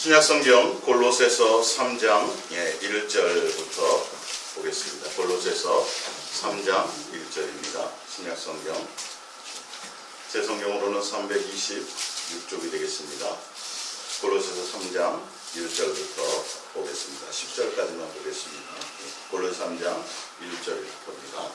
신약성경 골로새서 3장 1절부터 보겠습니다. 골로새서 3장 1절입니다. 신약성경 제 성경으로는 326쪽이 되겠습니다. 골로새서 3장 1절부터 보겠습니다. 10절까지만 보겠습니다. 골로새 3장 1절부터입니다.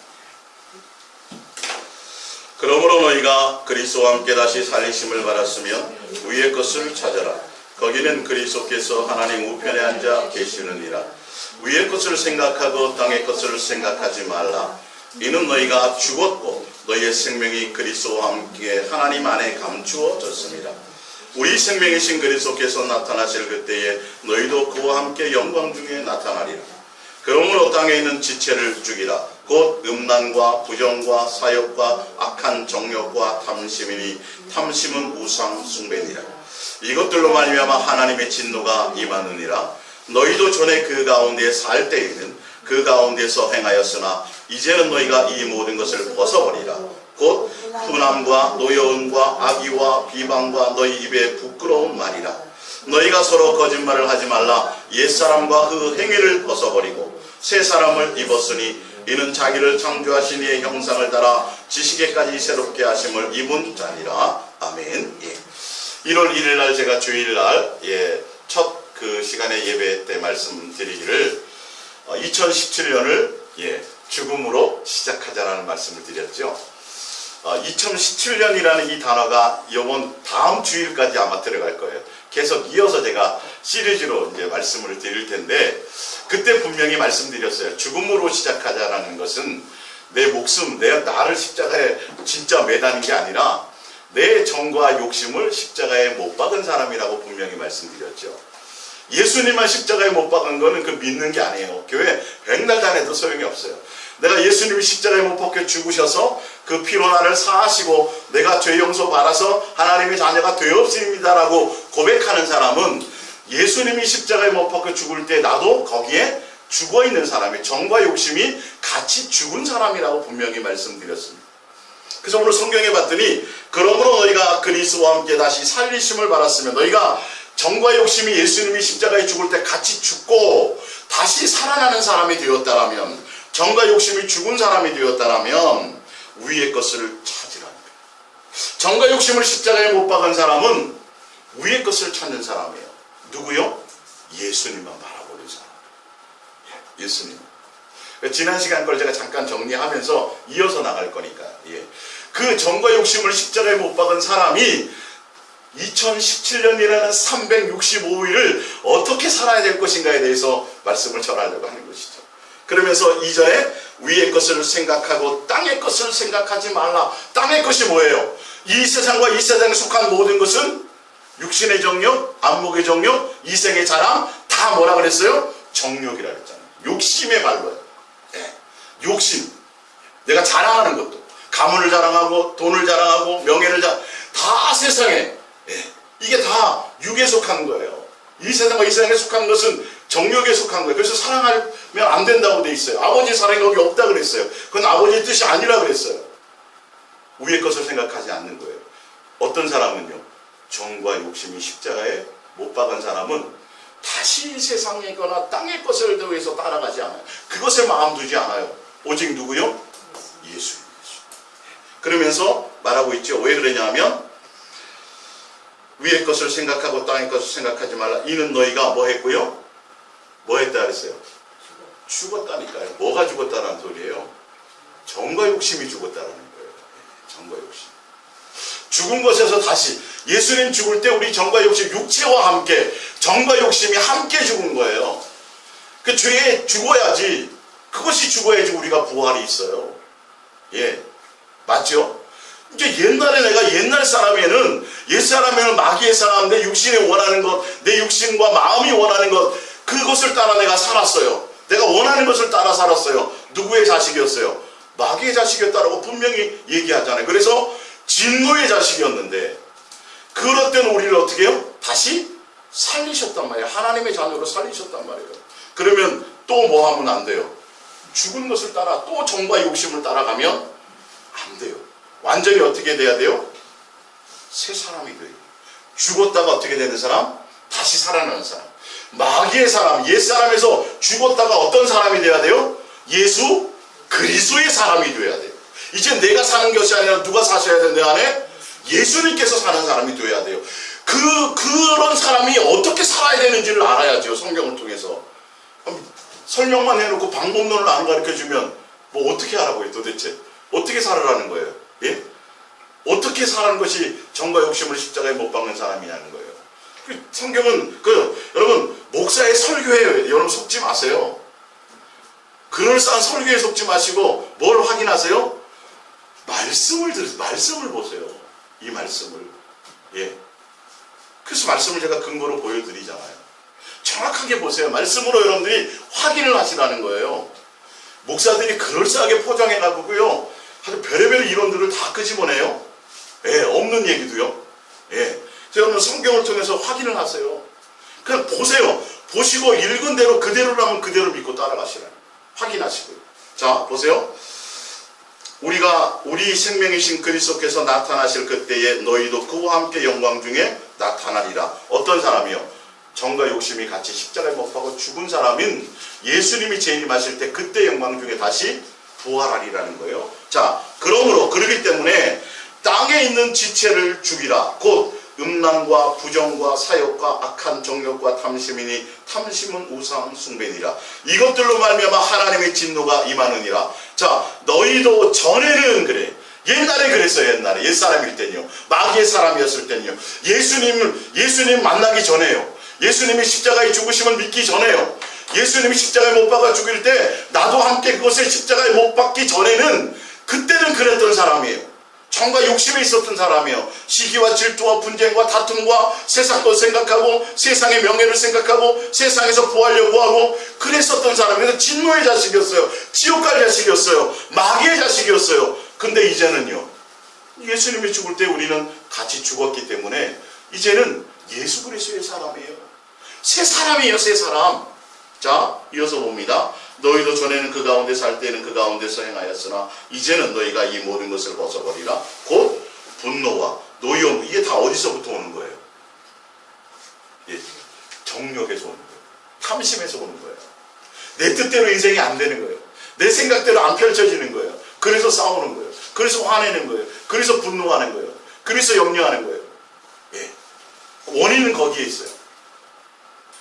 그러므로 너희가 그리스도와 함께 다시 살리심을 받았으면 위의 것을 찾아라. 거기는 그리스도께서 하나님 우편에 앉아 계시느니라. 위의 것을 생각하고 땅의 것을 생각하지 말라. 이는 너희가 죽었고 너희의 생명이 그리스도와 함께 하나님 안에 감추어졌습니다. 우리 생명이신 그리스도께서 나타나실 그때에 너희도 그와 함께 영광 중에 나타나리라. 그러므로 땅에 있는 지체를 죽이라. 곧 음란과 부정과 사욕과 악한 정욕과 탐심이니 탐심은 우상 숭배니라. 이것들로 말미암아 하나님의 진노가 임하느니라. 너희도 전에 그 가운데 살 때에는 그 가운데서 행하였으나 이제는 너희가 이 모든 것을 벗어버리라. 곧 분함과 노여움과 악의와 비방과 너희 입에 부끄러운 말이라. 너희가 서로 거짓말을 하지 말라. 옛사람과 그 행위를 벗어버리고 새 사람을 입었으니 이는 자기를 창조하신 이의 형상을 따라 지식에까지 새롭게 하심을 입은 자니라. 아멘. 1월 1일 날 제가 주일날 첫 그 시간에 예배 때 말씀드리기를 2017년을 죽음으로 시작하자라는 말씀을 드렸죠. 2017년이라는 이 단어가 이번 다음 주일까지 아마 들어갈 거예요. 계속 이어서 제가 시리즈로 이제 말씀을 드릴 텐데, 그때 분명히 말씀드렸어요. 죽음으로 시작하자라는 것은 내 목숨, 나를 십자가에 진짜 매다는 게 아니라 내 정과 욕심을 십자가에 못 박은 사람이라고 분명히 말씀드렸죠. 예수님만 십자가에 못 박은 거는 그 믿는 게 아니에요. 교회 백날 다녀도 소용이 없어요. 내가 예수님이 십자가에 못 박혀 죽으셔서 그 피로 나를 사하시고 내가 죄 용서 받아서 하나님의 자녀가 되었습니다라고 고백하는 사람은 예수님이 십자가에 못 박혀 죽을 때 나도 거기에 죽어있는 사람이, 정과 욕심이 같이 죽은 사람이라고 분명히 말씀드렸습니다. 그래서 오늘 성경에 봤더니 그러므로 너희가 그리스도와 함께 다시 살리심을 받았으면, 너희가 정과 욕심이 예수님이 십자가에 죽을 때 같이 죽고 다시 살아나는 사람이 되었다라면, 정과 욕심이 죽은 사람이 되었다라면 위의 것을 찾으라는 거예요. 정과 욕심을 십자가에 못 박은 사람은 위의 것을 찾는 사람이에요. 누구요? 예수님만 바라보는 사람. 예수님. 지난 시간 걸 제가 잠깐 정리하면서 이어서 나갈 거니까요. 그 정과 욕심을 십자가에 못 박은 사람이 2017년이라는 365일을 어떻게 살아야 될 것인가에 대해서 말씀을 전하려고 하는 것이죠. 그러면서 이전에 위의 것을 생각하고 땅의 것을 생각하지 말라. 땅의 것이 뭐예요? 이 세상과 이 세상에 속한 모든 것은 육신의 정욕, 안목의 정욕, 이생의 자랑, 다 뭐라 그랬어요? 정욕이라 그랬잖아요. 욕심의 발로예요. 욕심. 내가 자랑하는 것도, 가문을 자랑하고 돈을 자랑하고 명예를 다 세상에, 이게 다 육에 속한 거예요. 이 세상과 이 세상에 속한 것은 정욕에 속한 거예요. 그래서 사랑하면 안 된다고 돼 있어요. 아버지 사랑이 거기 없다 그랬어요. 그건 아버지의 뜻이 아니라 그랬어요. 위의 것을 생각하지 않는 거예요. 어떤 사람은요, 정과 욕심이 십자가에 못 박은 사람은 다시 세상이거나 땅의 것을 위해서 따라가지 않아요. 그것에 마음 두지 않아요. 오직 누구요? 예수. 그러면서 말하고 있죠. 왜 그러냐 하면 위의 것을 생각하고 땅의 것을 생각하지 말라. 이는 너희가 뭐 했고요? 뭐 했다 그랬어요? 죽었다니까요. 뭐가 죽었다는 소리예요? 정과 욕심이 죽었다는 거예요. 정과 욕심. 죽은 것에서 다시, 예수님 죽을 때 우리 정과 욕심, 육체와 함께 정과 욕심이 함께 죽은 거예요. 그 죄에 죽어야지, 그것이 죽어야지 우리가 부활이 있어요. 맞죠? 이제 옛날에 내가 옛날 사람에는, 옛사람에는 마귀의 사람, 내 육신이 원하는 것, 내 육신과 마음이 원하는 것, 그것을 따라 내가 살았어요. 내가 원하는 것을 따라 살았어요. 누구의 자식이었어요? 마귀의 자식이었다라고 분명히 얘기하잖아요. 그래서 진노의 자식이었는데, 그럴 때는 우리를 어떻게 해요? 다시 살리셨단 말이에요. 하나님의 자녀로 살리셨단 말이에요. 그러면 또 뭐 하면 안 돼요? 죽은 것을 따라 또 정과 욕심을 따라가면 안 돼요. 완전히 어떻게 돼야 돼요? 새 사람이 돼요. 죽었다가 어떻게 되는 사람? 다시 다시 살아나는 사람. 마귀의 사람, 옛사람에서 죽었다가 어떤 사람이 돼야 돼요? 예수 그리스도의 사람이 되어야 돼요. 이제 내가 사는 것이 아니라 누가 사셔야 돼요? 내 안에? 예수님께서 사는 사람이 되어야 돼요. 그런 사람이 어떻게 살아야 되는지를 알아야죠. 성경을 통해서. 설명만 해놓고 방법론을 안 가르쳐주면 뭐 어떻게 하라고요 도대체? 어떻게 살아라는 거예요? 예? 어떻게 사는 것이 정과 욕심을 십자가에 못 박는 사람이냐는 거예요. 성경은 여러분 목사의 설교에 여러분 속지 마세요. 그럴싸한 설교에 속지 마시고 뭘 확인하세요? 말씀을 보세요. 이 말씀을. 예. 그래서 말씀을 제가 근거로 보여드리잖아요. 정확하게 보세요. 말씀으로 여러분들이 확인을 하시라는 거예요. 목사들이 그럴싸하게 포장해가고요. 아주 별의별 이론들을 다 끄집어내요. 예, 없는 얘기도요. 예. 여러분 성경을 통해서 확인을 하세요. 그냥 보세요. 보시고 읽은 대로 그대로라면 그대로 믿고 따라가시라는 확인하시고요. 자, 보세요. 우리 생명이신 그리스도께서 나타나실 그때에 너희도 그와 함께 영광 중에 나타나리라. 어떤 사람이요? 정과 욕심이 같이 십자가에 못 박고 죽은 사람인 예수님이 재림하실 때 그때 영광 중에 다시 부활하리라는 거예요. 자, 그러기 때문에 땅에 있는 지체를 죽이라. 곧 음란과 부정과 사욕과 악한 정욕과 탐심이니 탐심은 우상 숭배니라. 이것들로 말미암아 하나님의 진노가 임하느니라. 자, 너희도 전에는 그래. 옛날에 그랬어요. 옛날에 옛사람일 때는요. 마귀의 사람이었을 때는요. 예수님 만나기 전에요. 예수님이 십자가에 죽으심을 믿기 전에요. 예수님이 십자가에 못 박아 죽일 때 나도 함께 그것을 십자가에 못 박기 전에는 그때는 그랬던 사람이에요. 정과 욕심에 있었던 사람이에요. 시기와 질투와 분쟁과 다툼과 세상 것 생각하고 세상의 명예를 생각하고 세상에서 구하려고 하고 그랬었던 사람이에요. 그래서 진노의 자식이었어요. 지옥 갈 자식이었어요. 마귀의 자식이었어요. 근데 이제는요. 예수님이 죽을 때 우리는 같이 죽었기 때문에 이제는 예수 그리스도의 사람이에요. 새 사람이에요. 새 사람. 자, 이어서 봅니다. 너희도 전에는 그 가운데 살 때는 그 가운데서 행하였으나 이제는 너희가 이 모든 것을 벗어버리라. 곧 분노와 노여움. 이게 다 어디서부터 오는 거예요? 예, 정욕에서 오는 거예요. 탐심에서 오는 거예요. 내 뜻대로 인생이 안 되는 거예요. 내 생각대로 안 펼쳐지는 거예요. 그래서 싸우는 거예요. 그래서 화내는 거예요. 그래서 분노하는 거예요. 그래서 염려하는 거예요. 예, 원인은 거기에 있어요.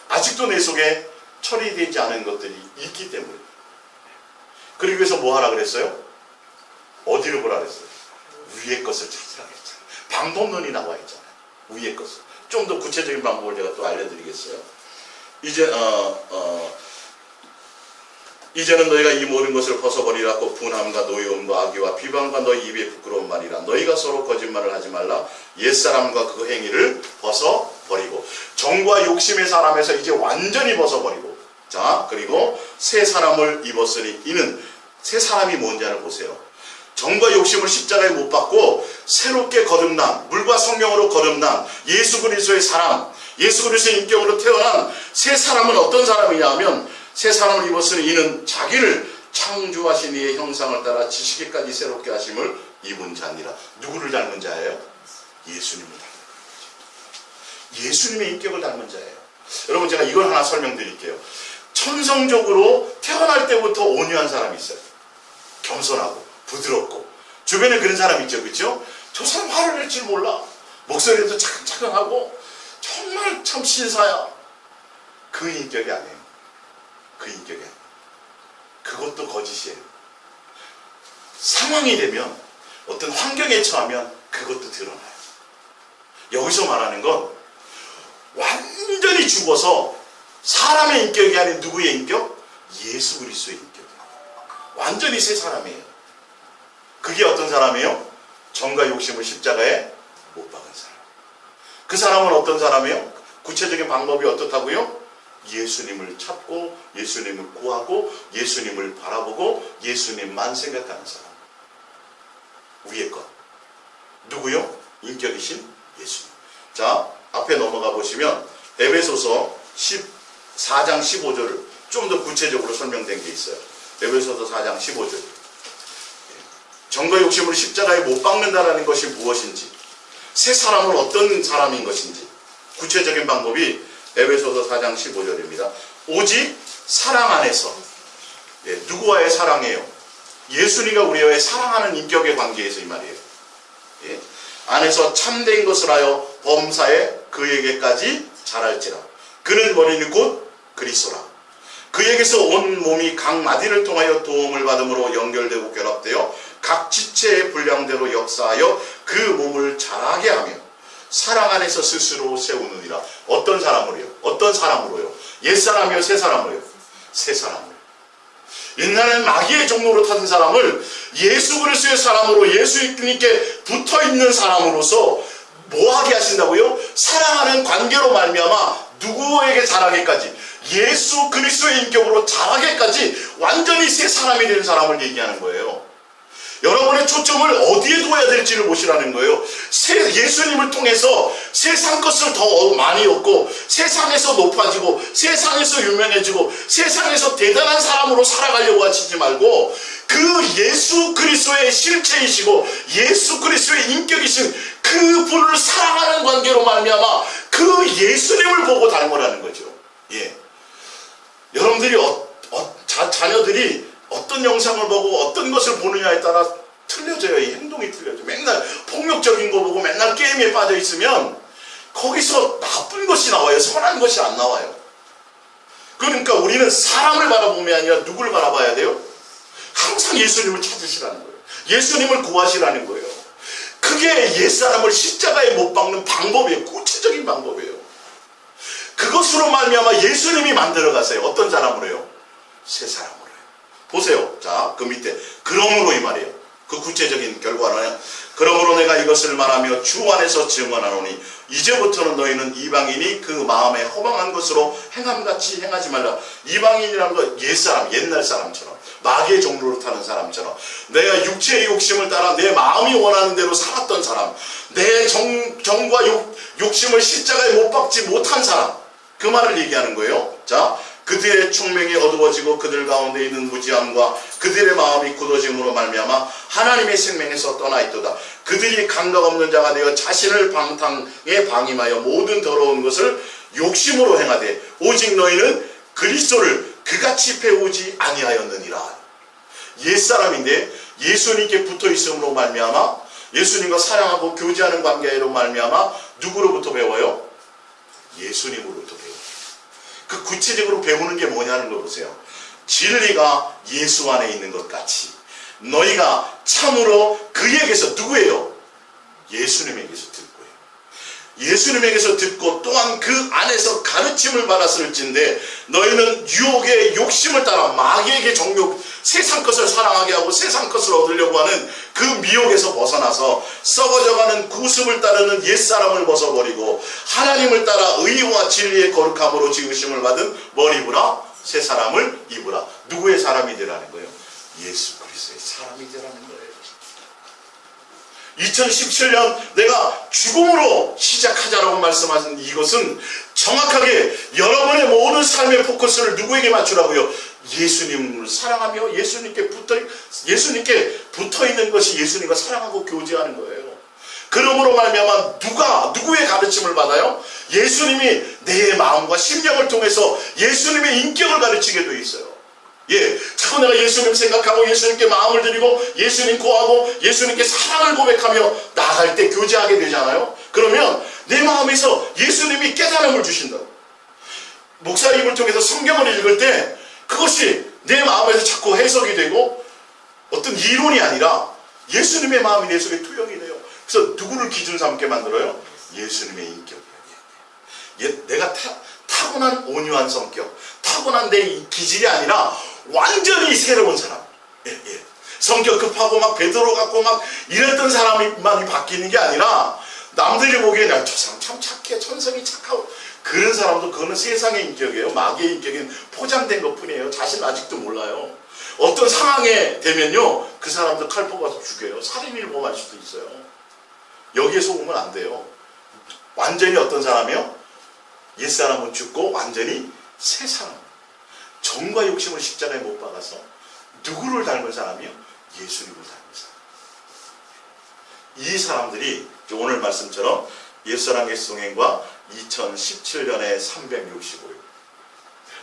아직도 내 속에 처리되지 않은 것들이 있기 때문에. 그러기 위해서 뭐 하라 그랬어요? 어디를 보라 그랬어요? 위의 것을 찾으라 그랬잖아요. 방법론이 나와 있잖아요. 위의 것을. 좀 더 구체적인 방법을 제가 또 알려드리겠어요. 이제는 너희가 이 모든 것을 벗어버리라고 분함과 노여움과 악의와 비방과 너희 입에 부끄러운 말이라. 너희가 서로 거짓말을 하지 말라. 옛사람과 그 행위를 벗어버리고 정과 욕심의 사람에서 이제 완전히 벗어버리고 자 그리고 새 사람을 입었으니 이는 새 사람이 뭔지를 보세요. 정과 욕심을 십자가에 못 박고 새롭게 거듭난 물과 성령으로 거듭난 예수 그리스도의 사람 예수 그리스도의 인격으로 태어난 새 사람은 어떤 사람이냐 하면 새 사람을 입었으니 이는 자기를 창조하신 이의 형상을 따라 지식에까지 새롭게 하심을 입은 자니라. 누구를 닮은 자예요? 예수님을 닮은 자죠. 예수님의 인격을 닮은 자예요. 여러분 제가 이걸 하나 설명드릴게요. 천성적으로 태어날 때부터 온유한 사람이 있어요. 겸손하고 부드럽고 주변에 그런 사람 있죠. 그렇죠? 저 사람 화를 낼 줄 몰라. 목소리도 차근차근하고 정말 참 신사야. 그 인격이 아니에요. 그 인격이 아니에요. 그것도 거짓이에요. 상황이 되면 어떤 환경에 처하면 그것도 드러나요. 여기서 말하는 건 완전히 죽어서 사람의 인격이 아닌 누구의 인격? 예수 그리스도의 인격이에요. 완전히 새 사람이에요. 그게 어떤 사람이에요? 정과 욕심을 십자가에 못 박은 사람. 그 사람은 어떤 사람이에요? 구체적인 방법이 어떻다고요? 예수님을 찾고 예수님을 구하고 예수님을 바라보고 예수님만 생각하는 사람. 위의 것. 누구요? 인격이신 예수님. 자, 앞에 넘어가 보시면 에베소서 4장 15절을 좀 더 구체적으로 설명된 게 있어요. 에베소서 4장 15절. 정과 욕심을 십자가에 못 박는다는 것이 무엇인지 새 사람은 어떤 사람인 것인지 구체적인 방법이 에베소서 4장 15절입니다. 오직 사랑 안에서. 누구와의 사랑이에요? 예수님과 우리와의 사랑하는 인격의 관계에서 이 말이에요. 안에서 참된 것을 하여 범사에 그에게까지 자랄지라. 그는 머리니 곧 그리스도라. 그에게서 온 몸이 각 마디를 통하여 도움을 받음으로 연결되고 결합되어 각 지체의 분량대로 역사하여 그 몸을 자라게 하며 사랑 안에서 스스로 세우느니라. 어떤 사람으로요? 어떤 사람으로요? 옛사람이요? 새사람으로요? 새사람으로요. 옛날에는 마귀의 종로로 타는 사람을 예수 그리스도의 사람으로 예수님께 붙어있는 사람으로서 뭐하게 하신다고요? 사랑하는 관계로 말미암아 누구에게 자라게까지, 예수 그리스도의 인격으로 자라게까지 완전히 새 사람이 되는 사람을 얘기하는 거예요. 여러분의 초점을 어디에 둬야 될지를 보시라는 거예요. 예수님을 통해서 세상 것을 더 많이 얻고 세상에서 높아지고 세상에서 유명해지고 세상에서 대단한 사람으로 살아가려고 하시지 말고 그 예수 그리스도의 실체이시고 예수 그리스도의 인격이신 그 분을 사랑하는 관계로 말미암아 그 예수님을 보고 닮으라는 거죠. 여러분들이 자녀들이 어떤 영상을 보고 어떤 것을 보느냐에 따라 틀려져요. 이 행동이 틀려져요. 맨날 폭력적인 거 보고 맨날 게임에 빠져 있으면 거기서 나쁜 것이 나와요. 선한 것이 안 나와요. 그러니까 우리는 사람을 바라보면 아니라 누구를 바라봐야 돼요? 항상 예수님을 찾으시라는 거예요. 예수님을 구하시라는 거예요. 그게 옛사람을 십자가에 못 박는 방법이에요. 구체적인 방법이에요. 그것으로 말미암아 예수님이 만들어 가세요. 어떤 사람으로요? 새 사람으로요. 보세요. 자, 그 밑에 그러므로 이 말이에요. 그 구체적인 결과는 그러므로 내가 이것을 말하며 주 안에서 증언하노니 이제부터는 너희는 이방인이 그 마음에 허망한 것으로 행함같이 행하지 말라. 이방인이라는 건 옛사람, 옛날 사람처럼 마귀의 종로를 타는 사람처럼 내가 육체의 욕심을 따라 내 마음이 원하는 대로 살았던 사람, 내 정과 욕심을 십자가에 못 박지 못한 사람, 그 말을 얘기하는 거예요. 자, 그들의 총명이 어두워지고 그들 가운데 있는 무지함과 그들의 마음이 굳어짐으로 말미암아 하나님의 생명에서 떠나 있도다. 그들이 감각 없는 자가 되어 자신을 방탕에 방임하여 모든 더러운 것을 욕심으로 행하되 오직 너희는 그리스도를 그같이 배우지 아니하였느니라. 옛사람인데 예수님께 붙어있음으로 말미암아 예수님과 사랑하고 교제하는 관계로 말미암아 누구로부터 배워요? 예수님으로부터 배워요. 그 구체적으로 배우는 게 뭐냐는 걸 보세요. 진리가 예수 안에 있는 것 같이 너희가 참으로 그에게서, 누구예요? 예수님에게서 듣고요. 예수님에게서 듣고 또한 그 안에서 가르침을 받았을진데 너희는 유혹의 욕심을 따라 마귀에게 정욕, 세상 것을 사랑하게 하고 세상 것을 얻으려고 하는 그 미혹에서 벗어나서 썩어져가는 구습을 따르는 옛사람을 벗어버리고 하나님을 따라 의와 진리의 거룩함으로 지으심을 받은 뭘 입으라? 새 사람을 입으라. 누구의 사람이 되라는 거예요? 예수 그리스도의 사람이 되라는 거예요. 2017년 내가 죽음으로 시작하자라고 말씀하신 이것은 정확하게 여러분의 모든 삶의 포커스를 누구에게 맞추라고요? 예수님을 사랑하며 예수님께 붙어있는 것이 예수님과 사랑하고 교제하는 거예요. 그러므로 말미암아 누구의 가르침을 받아요? 예수님이 내 마음과 심령을 통해서 예수님의 인격을 가르치게 되어 있어요. 자꾸 내가 예수님 생각하고 예수님께 마음을 드리고 예수님 고하고 예수님께 사랑을 고백하며 나아갈 때 교제하게 되잖아요. 그러면 내 마음에서 예수님이 깨달음을 주신다고. 목사님을 통해서 성경을 읽을 때 그것이 내 마음에서 자꾸 해석이 되고 어떤 이론이 아니라 예수님의 마음이 내 속에 투영이 돼요. 그래서 누구를 기준 삼게 만들어요? 예수님의 인격이에요. 내가 타고난 온유한 성격, 타고난 내 기질이 아니라 완전히 새로운 사람. 성격 급하고 막 베드로 같고 막 이랬던 사람만이 바뀌는 게 아니라 남들이 보기에는 저 사람 참 착해, 천성이 착하고 그런 사람도 그거는 세상의 인격이에요. 마귀의 인격은 포장된 것 뿐이에요. 자신 아직도 몰라요. 어떤 상황에 되면요 그 사람도 칼 뽑아서 죽여요. 살인을 범할 수도 있어요. 여기에서 오면 안 돼요. 완전히 어떤 사람이요? 옛사람은 죽고 완전히 새 사람. 정과 욕심을 십자가에 못 박아서 누구를 닮은 사람이요? 예수님을 닮은 사람. 이 사람들이 오늘 말씀처럼 옛사람의 성행과 2017년에 365일.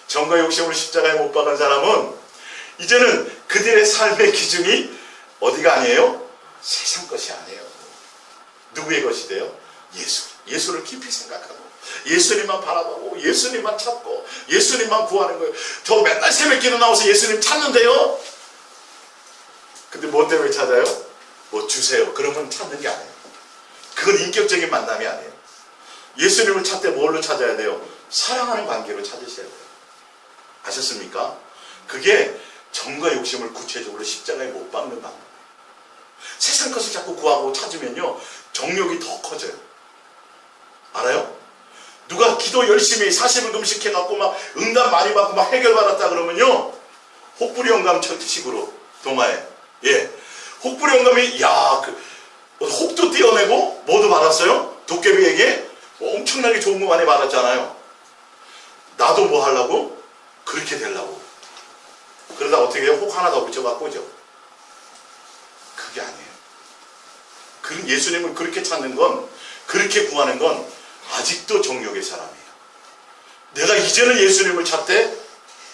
정과 욕심을 십자가에 못 박은 사람은 이제는 그들의 삶의 기준이 어디가 아니에요? 세상 것이 아니에요. 누구의 것이 돼요? 예수를 깊이 생각하고 예수님만 바라보고 예수님만 찾고 예수님만 구하는 거예요. 저 맨날 새벽기도 나와서 예수님 찾는데요. 근데 뭐 때문에 찾아요? 뭐 주세요. 그러면 찾는 게 아니에요. 그건 인격적인 만남이 아니에요. 예수님을 찾되 뭘로 찾아야 돼요? 사랑하는 관계로 찾으셔야 돼요. 아셨습니까? 그게 정과 욕심을 구체적으로 십자가에 못 박는 방법. 세상 것을 자꾸 구하고 찾으면요, 정욕이 더 커져요. 알아요? 누가 기도 열심히 40일 금식해갖고 막 응답 많이 받고 막 해결받았다 그러면요, 혹부리 영감식으로 동화에, 예, 혹부리 영감이 혹도 떼어내고 뭐도 받았어요? 도깨비에게 엄청나게 좋은 거 많이 받았잖아요. 나도 뭐 하려고? 그렇게 되려고. 그러다 어떻게 해요? 혹 하나 더 붙여갖고 오죠. 그게 아니에요. 예수님을 그렇게 찾는 건, 그렇게 구하는 건 아직도 정욕의 사람이에요. 내가 이제는 예수님을 찾되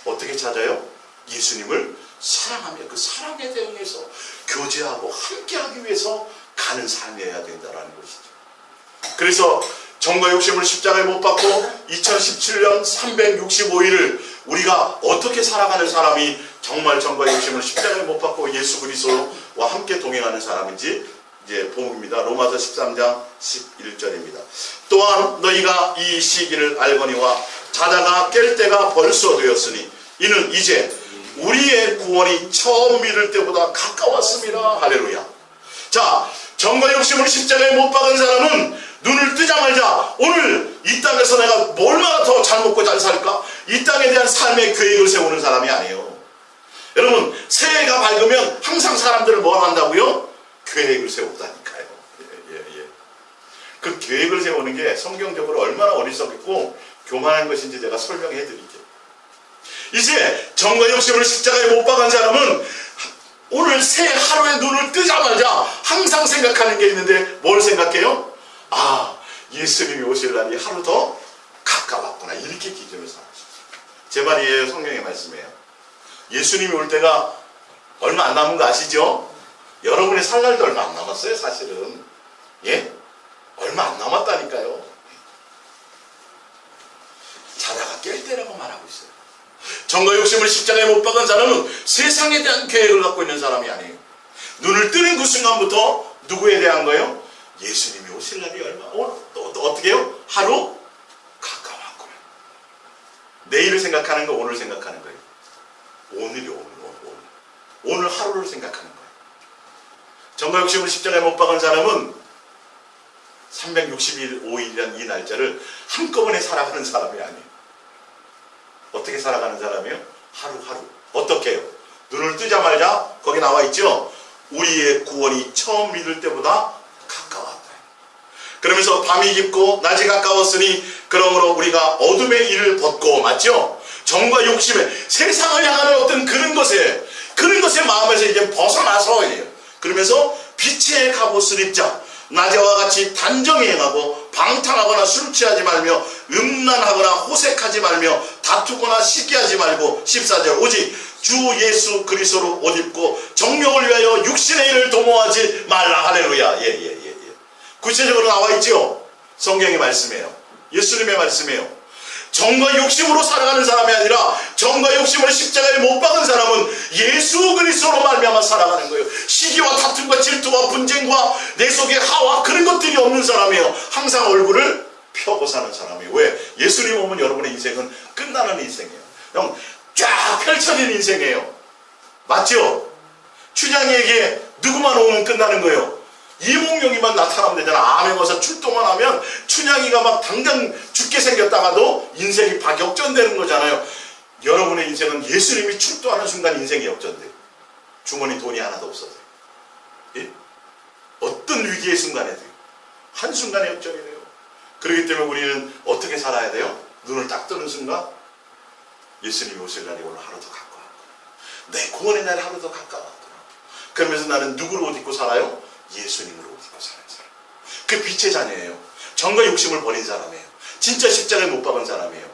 어떻게 찾아요? 예수님을 사랑하며 그 사랑에 대응해서 교제하고 함께하기 위해서 가는 삶이어야 된다는 것이죠. 그래서 정과 욕심을 십자가에 못 박고 2017년 365일을 우리가 어떻게 살아가는 사람이 정말 정과 욕심을 십자가에 못 박고 예수 그리스도와 함께 동행하는 사람인지 이제 보입니다. 로마서 13장 11절입니다. 또한 너희가 이 시기를 알거니와 자다가 깰 때가 벌써 되었으니 이는 이제 우리의 구원이 처음 믿을 때보다 가까웠습니다. 할렐루야. 자, 정과 욕심을 십자가에 못 박은 사람은 눈을 뜨자마자 오늘 이 땅에서 내가 얼마나 더 잘 먹고 잘 살까? 이 땅에 대한 삶의 계획을 세우는 사람이 아니에요. 여러분, 새해가 밝으면 항상 사람들을 뭐 한다고요? 계획을 세운다니까요. 예. 그 계획을 세우는 게 성경적으로 얼마나 어리석고 교만한 것인지 제가 설명해 드릴게요. 이제 정과 욕심을 십자가에 못 박은 사람은 오늘 새 하루에 눈을 뜨자마자 항상 생각하는 게 있는데 뭘 생각해요? 예수님이 오실 날이 하루 더 가까웠구나. 이렇게 기준을 삼으시죠. 제 말이에요. 성경의 말씀이에요. 예수님이 올 때가 얼마 안 남은 거 아시죠? 여러분의 살 날도 얼마 안 남았어요, 사실은. 예? 얼마 안 남았다니까요. 자다가 깰 때라고 말하고 있어요. 정과 욕심을 십자가에 못 박은 사람은 세상에 대한 계획을 갖고 있는 사람이 아니에요. 눈을 뜨는 그 순간부터 누구에 대한 거예요? 예수님이 오실 날이 어떻게 해요? 하루 가까웠구나. 내일을 생각하는 거, 오늘 생각하는 거예요. 오늘 하루를 생각하는 거예요. 정과 욕심을 십자가에 못 박은 사람은 365일이라는 이 날짜를 한꺼번에 살아가는 사람이 아니에요. 어떻게 살아가는 사람이에요? 하루하루. 어떻게 해요? 눈을 뜨자마자 거기 나와 있죠? 우리의 구원이 처음 믿을 때보다 가까웠다. 그러면서 밤이 깊고 낮이 가까웠으니 그러므로 우리가 어둠의 일을 벗고, 맞죠? 정과 욕심에, 세상을 향하는 어떤 그런 것에 마음에서 이제 벗어나서 해요. 그러면서 빛의 갑옷을 입자. 낮에와 같이 단정히 행하고 방탕하거나 술 취하지 말며 음란하거나 호색하지 말며 다투거나 시기하지 말고 14절 오직 주 예수 그리스도로 옷 입고 정욕을 위하여 육신의 일을 도모하지 말라. 할렐루야. 예. 구체적으로 나와 있죠. 성경의 말씀이에요. 예수님의 말씀이에요. 정과 욕심으로 살아가는 사람이 아니라 정과 욕심을 십자가에 못 박은 사람은 예수 그리스도로 말미암아 살아가는 거예요. 시기와 다툼과 질투와 분쟁과 내 속에 하와 그런 것들이 없는 사람이에요. 항상 얼굴을 펴고 사는 사람이에요. 왜? 예수님 오면 여러분의 인생은 끝나는 인생이에요. 형, 쫙 펼쳐진 인생이에요. 맞죠? 춘향이에게 누구만 오면 끝나는 거예요. 이몽룡이만 나타나면 되잖아. 암행어사 출동만 하면 춘향이가 막 당장 죽게 생겼다가도 인생이 역전되는 거잖아요. 여러분의 인생은 예수님이 출동하는 순간 인생이 역전돼요. 주머니 돈이 하나도 없어져요. 예? 어떤 위기의 순간에도요. 한순간에 역전이 돼요. 그렇기 때문에 우리는 어떻게 살아야 돼요? 눈을 딱 뜨는 순간 예수님이 오실 날이 오늘 하루 더 가까웠구나. 내 구원의 날이 하루 더 가까웠구나. 그러면서 나는 누구를 옷 입고 살아요? 예수님으로 옷 입고 사는 사람. 그 빛의 자녀예요. 정과 욕심을 버린 사람이에요. 진짜 십자가에 못 박은 사람이에요.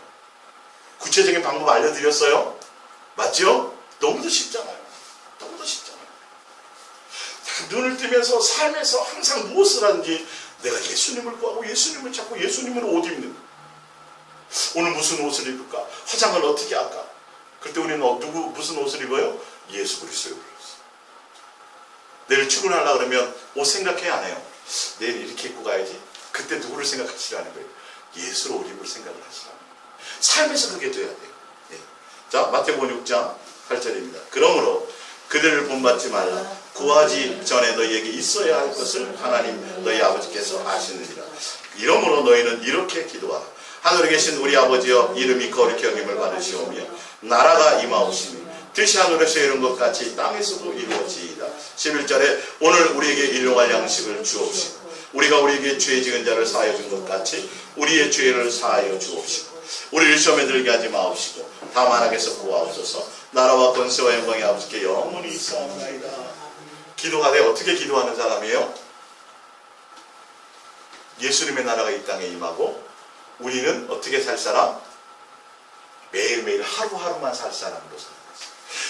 구체적인 방법 알려드렸어요? 맞죠? 너무도 쉽잖아요. 너무도 쉽잖아요. 눈을 뜨면서 삶에서 항상 무엇을 하는지 내가 예수님을 구하고 예수님을 찾고 예수님은 옷 입는, 오늘 무슨 옷을 입을까? 화장을 어떻게 할까? 그때 우리는 무슨 옷을 입어요? 예수 그리스도의 옷을. 내일 출근하려고 그러면 옷 생각해 안 해요? 내일 이렇게 입고 가야지. 그때 누구를 생각하시라는 거예요? 예수로 옷 입을 생각을 하시라는 거예요. 삶에서 그게 돼야 돼요. 네. 자, 마태복음 6장 8절입니다. 그러므로 그들을 본받지 말라. 구하지 전에 너희에게 있어야 할 것을 하나님 너희 아버지께서 아시느니라. 이러므로 너희는 이렇게 기도하라. 하늘에 계신 우리 아버지여, 이름이 거룩히 여김을 받으시오며 나라가 임하옵시며 뜻이 하늘에서 이룬 것 같이 땅에서도 이루어지이다. 11절에 오늘 우리에게 일용할 양식을 주옵시고 우리가 우리에게 죄 지은 자를 사하여 준 것 같이 우리의 죄를 사하여 주옵시고 우리를 시험에 들게 하지 마옵시고 다만 악에서 구하옵소서. 나라와 권세와 영광이 아버지께 영원히 있사옵나이다. 기도하되 어떻게 기도하는 사람이에요? 예수님의 나라가 이 땅에 임하고 우리는 어떻게 살 사람? 매일매일 하루하루만 살 사람으로 살아요.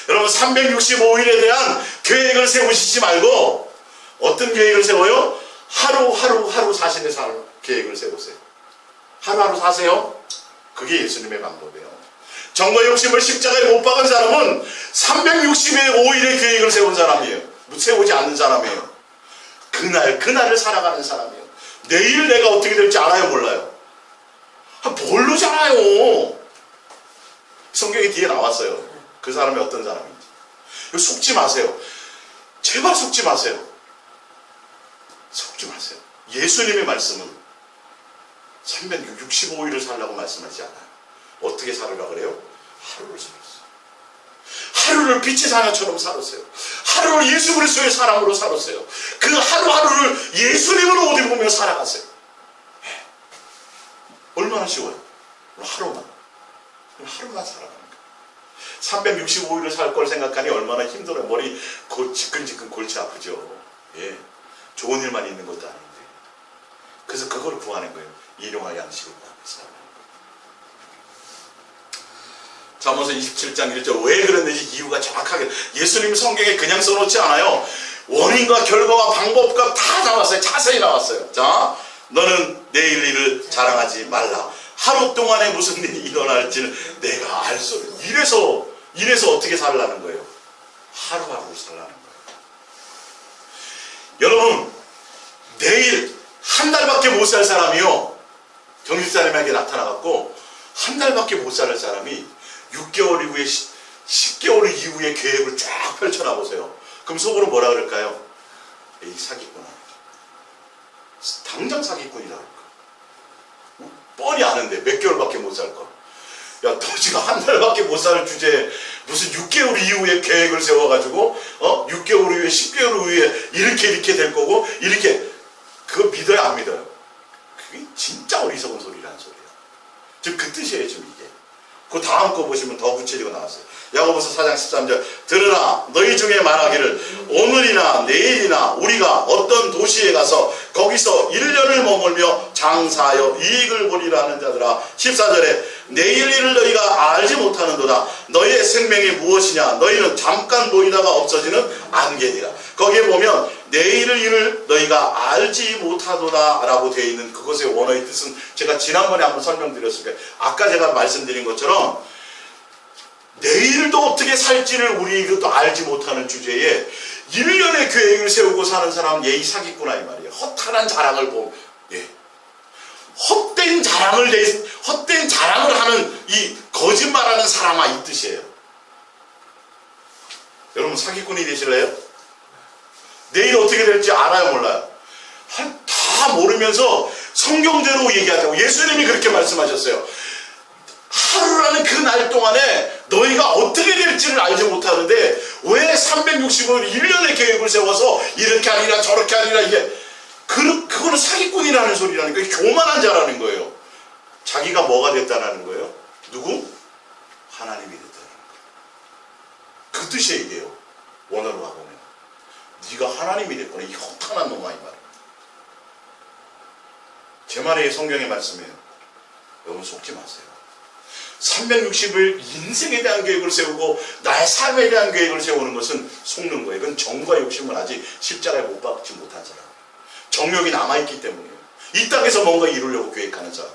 여러분 365일에 대한 계획을 세우시지 말고 어떤 계획을 세워요? 하루 사시는 삶 계획을 세우세요. 하루하루 사세요. 그게 예수님의 방법이에요. 정과 욕심을 십자가에 못 박은 사람은 365일의 계획을 세운 사람이에요. 세우지 않는 사람이에요. 그날을 살아가는 사람이에요. 내일 내가 어떻게 될지 알아요, 몰라요? 모르잖아요. 성경이 뒤에 나왔어요. 그 사람이 어떤 사람인지. 속지 마세요. 제발 속지 마세요. 속지 마세요. 예수님의 말씀은 365일을 살라고 말씀하지 않아요. 어떻게 살으라 그래요? 하루를 살았어요. 하루를 빛의 자녀처럼 살았어요. 하루를 예수 그리스도의 사람으로 살았어요. 그 하루하루를 예수님으로 옷 입으며 살아가세요. 얼마나 쉬워요? 하루만 살아가는 거예요. 365일을 살 걸 생각하니 얼마나 힘들어요. 머리 지끈지끈 골치 아프죠. 예. 좋은 일만 있는 것도 아닌데. 그래서 그걸 구하는 거예요. 일용할 양식을 구하면서. 잠언서 27장 1절 왜 그랬는지 이유가 정확하게 예수님 성경에 그냥 써놓지 않아요. 원인과 결과와 방법과 다 나왔어요. 자세히 나왔어요. 자, 너는 내일 일을 자랑하지 말라. 하루 동안에 무슨 일이 일어날지는 내가 알 수 없어요. 이래서 어떻게 살라는 거예요? 하루하루 살라는 거예요. 여러분, 내일 한 달밖에 못 살 사람이요, 경실사님에게 나타나갖고 한 달밖에 못 살 사람이 6개월 이후에 10개월 이후의 계획을 쫙 펼쳐나보세요. 그럼 속으로 뭐라 그럴까요? 에이, 사기꾼아. 당장 사기꾼이라 그럴까? 뻔히 아는데 몇 개월밖에 못 살 거. 야, 너 지금 한 달밖에 못 살 주제에 무슨 6개월 이후에 계획을 세워가지고 6개월 이후에 10개월 후에 이렇게 될 거고 이렇게. 그거 믿어요, 안 믿어요? 그게 진짜 어리석은 소리라는 소리예요. 지금 그 뜻이에요, 지금 이게. 그 다음 거 보시면 더 구체적으로 나왔어요. 야고보서 4장 13절 들으라, 너희 중에 말하기를 오늘이나 내일이나 우리가 어떤 도시에 가서 거기서 1년을 머물며 장사하여 이익을 보리라 하는 자들아. 14절에 내일 일을 너희가 알지 못하는도다. 너희의 생명이 무엇이냐? 너희는 잠깐 보이다가 없어지는 안개니라. 거기에 보면 내일 일을 너희가 알지 못하도다 라고 되어 있는 그것의 원어의 뜻은 제가 지난번에 한번 설명드렸을 거예요. 아까 제가 말씀드린 것처럼 내일도 어떻게 살지를 우리도 알지 못하는 주제에 1년의 계획을 세우고 사는 사람은 예의 사기꾼아 이 말이에요. 허탄한 자랑을 헛된 자랑을 하는 이 거짓말하는 사람아 이 뜻이에요. 여러분 사기꾼이 되실래요? 내일 어떻게 될지 알아요, 몰라요? 다 모르면서 성경대로 얘기하자고. 예수님이 그렇게 말씀하셨어요. 하루라는 그 날 동안에 너희가 어떻게 될지를 알지 못하는데 왜 365일 1년의 계획을 세워서 이렇게 하리라 저렇게 하리라 이게 그거는 사기꾼이라는 소리라는 거예요. 교만한 자라는 거예요. 자기가 뭐가 됐다는 거예요? 누구? 하나님이 됐다는 거예요. 그 뜻의 얘기예요. 원어로 하면 네가 하나님이 됐구나. 이 허탄한 놈아 이 말이에요. 제 말이 성경의 말씀이에요. 여러분 속지 마세요. 360일 인생에 대한 계획을 세우고 나의 삶에 대한 계획을 세우는 것은 속는 거예요. 그건 정과 욕심을 아직 십자가에 못 박지 못한 사람. 정욕이 남아있기 때문이에요. 이 땅에서 뭔가 이루려고 계획하는 사람.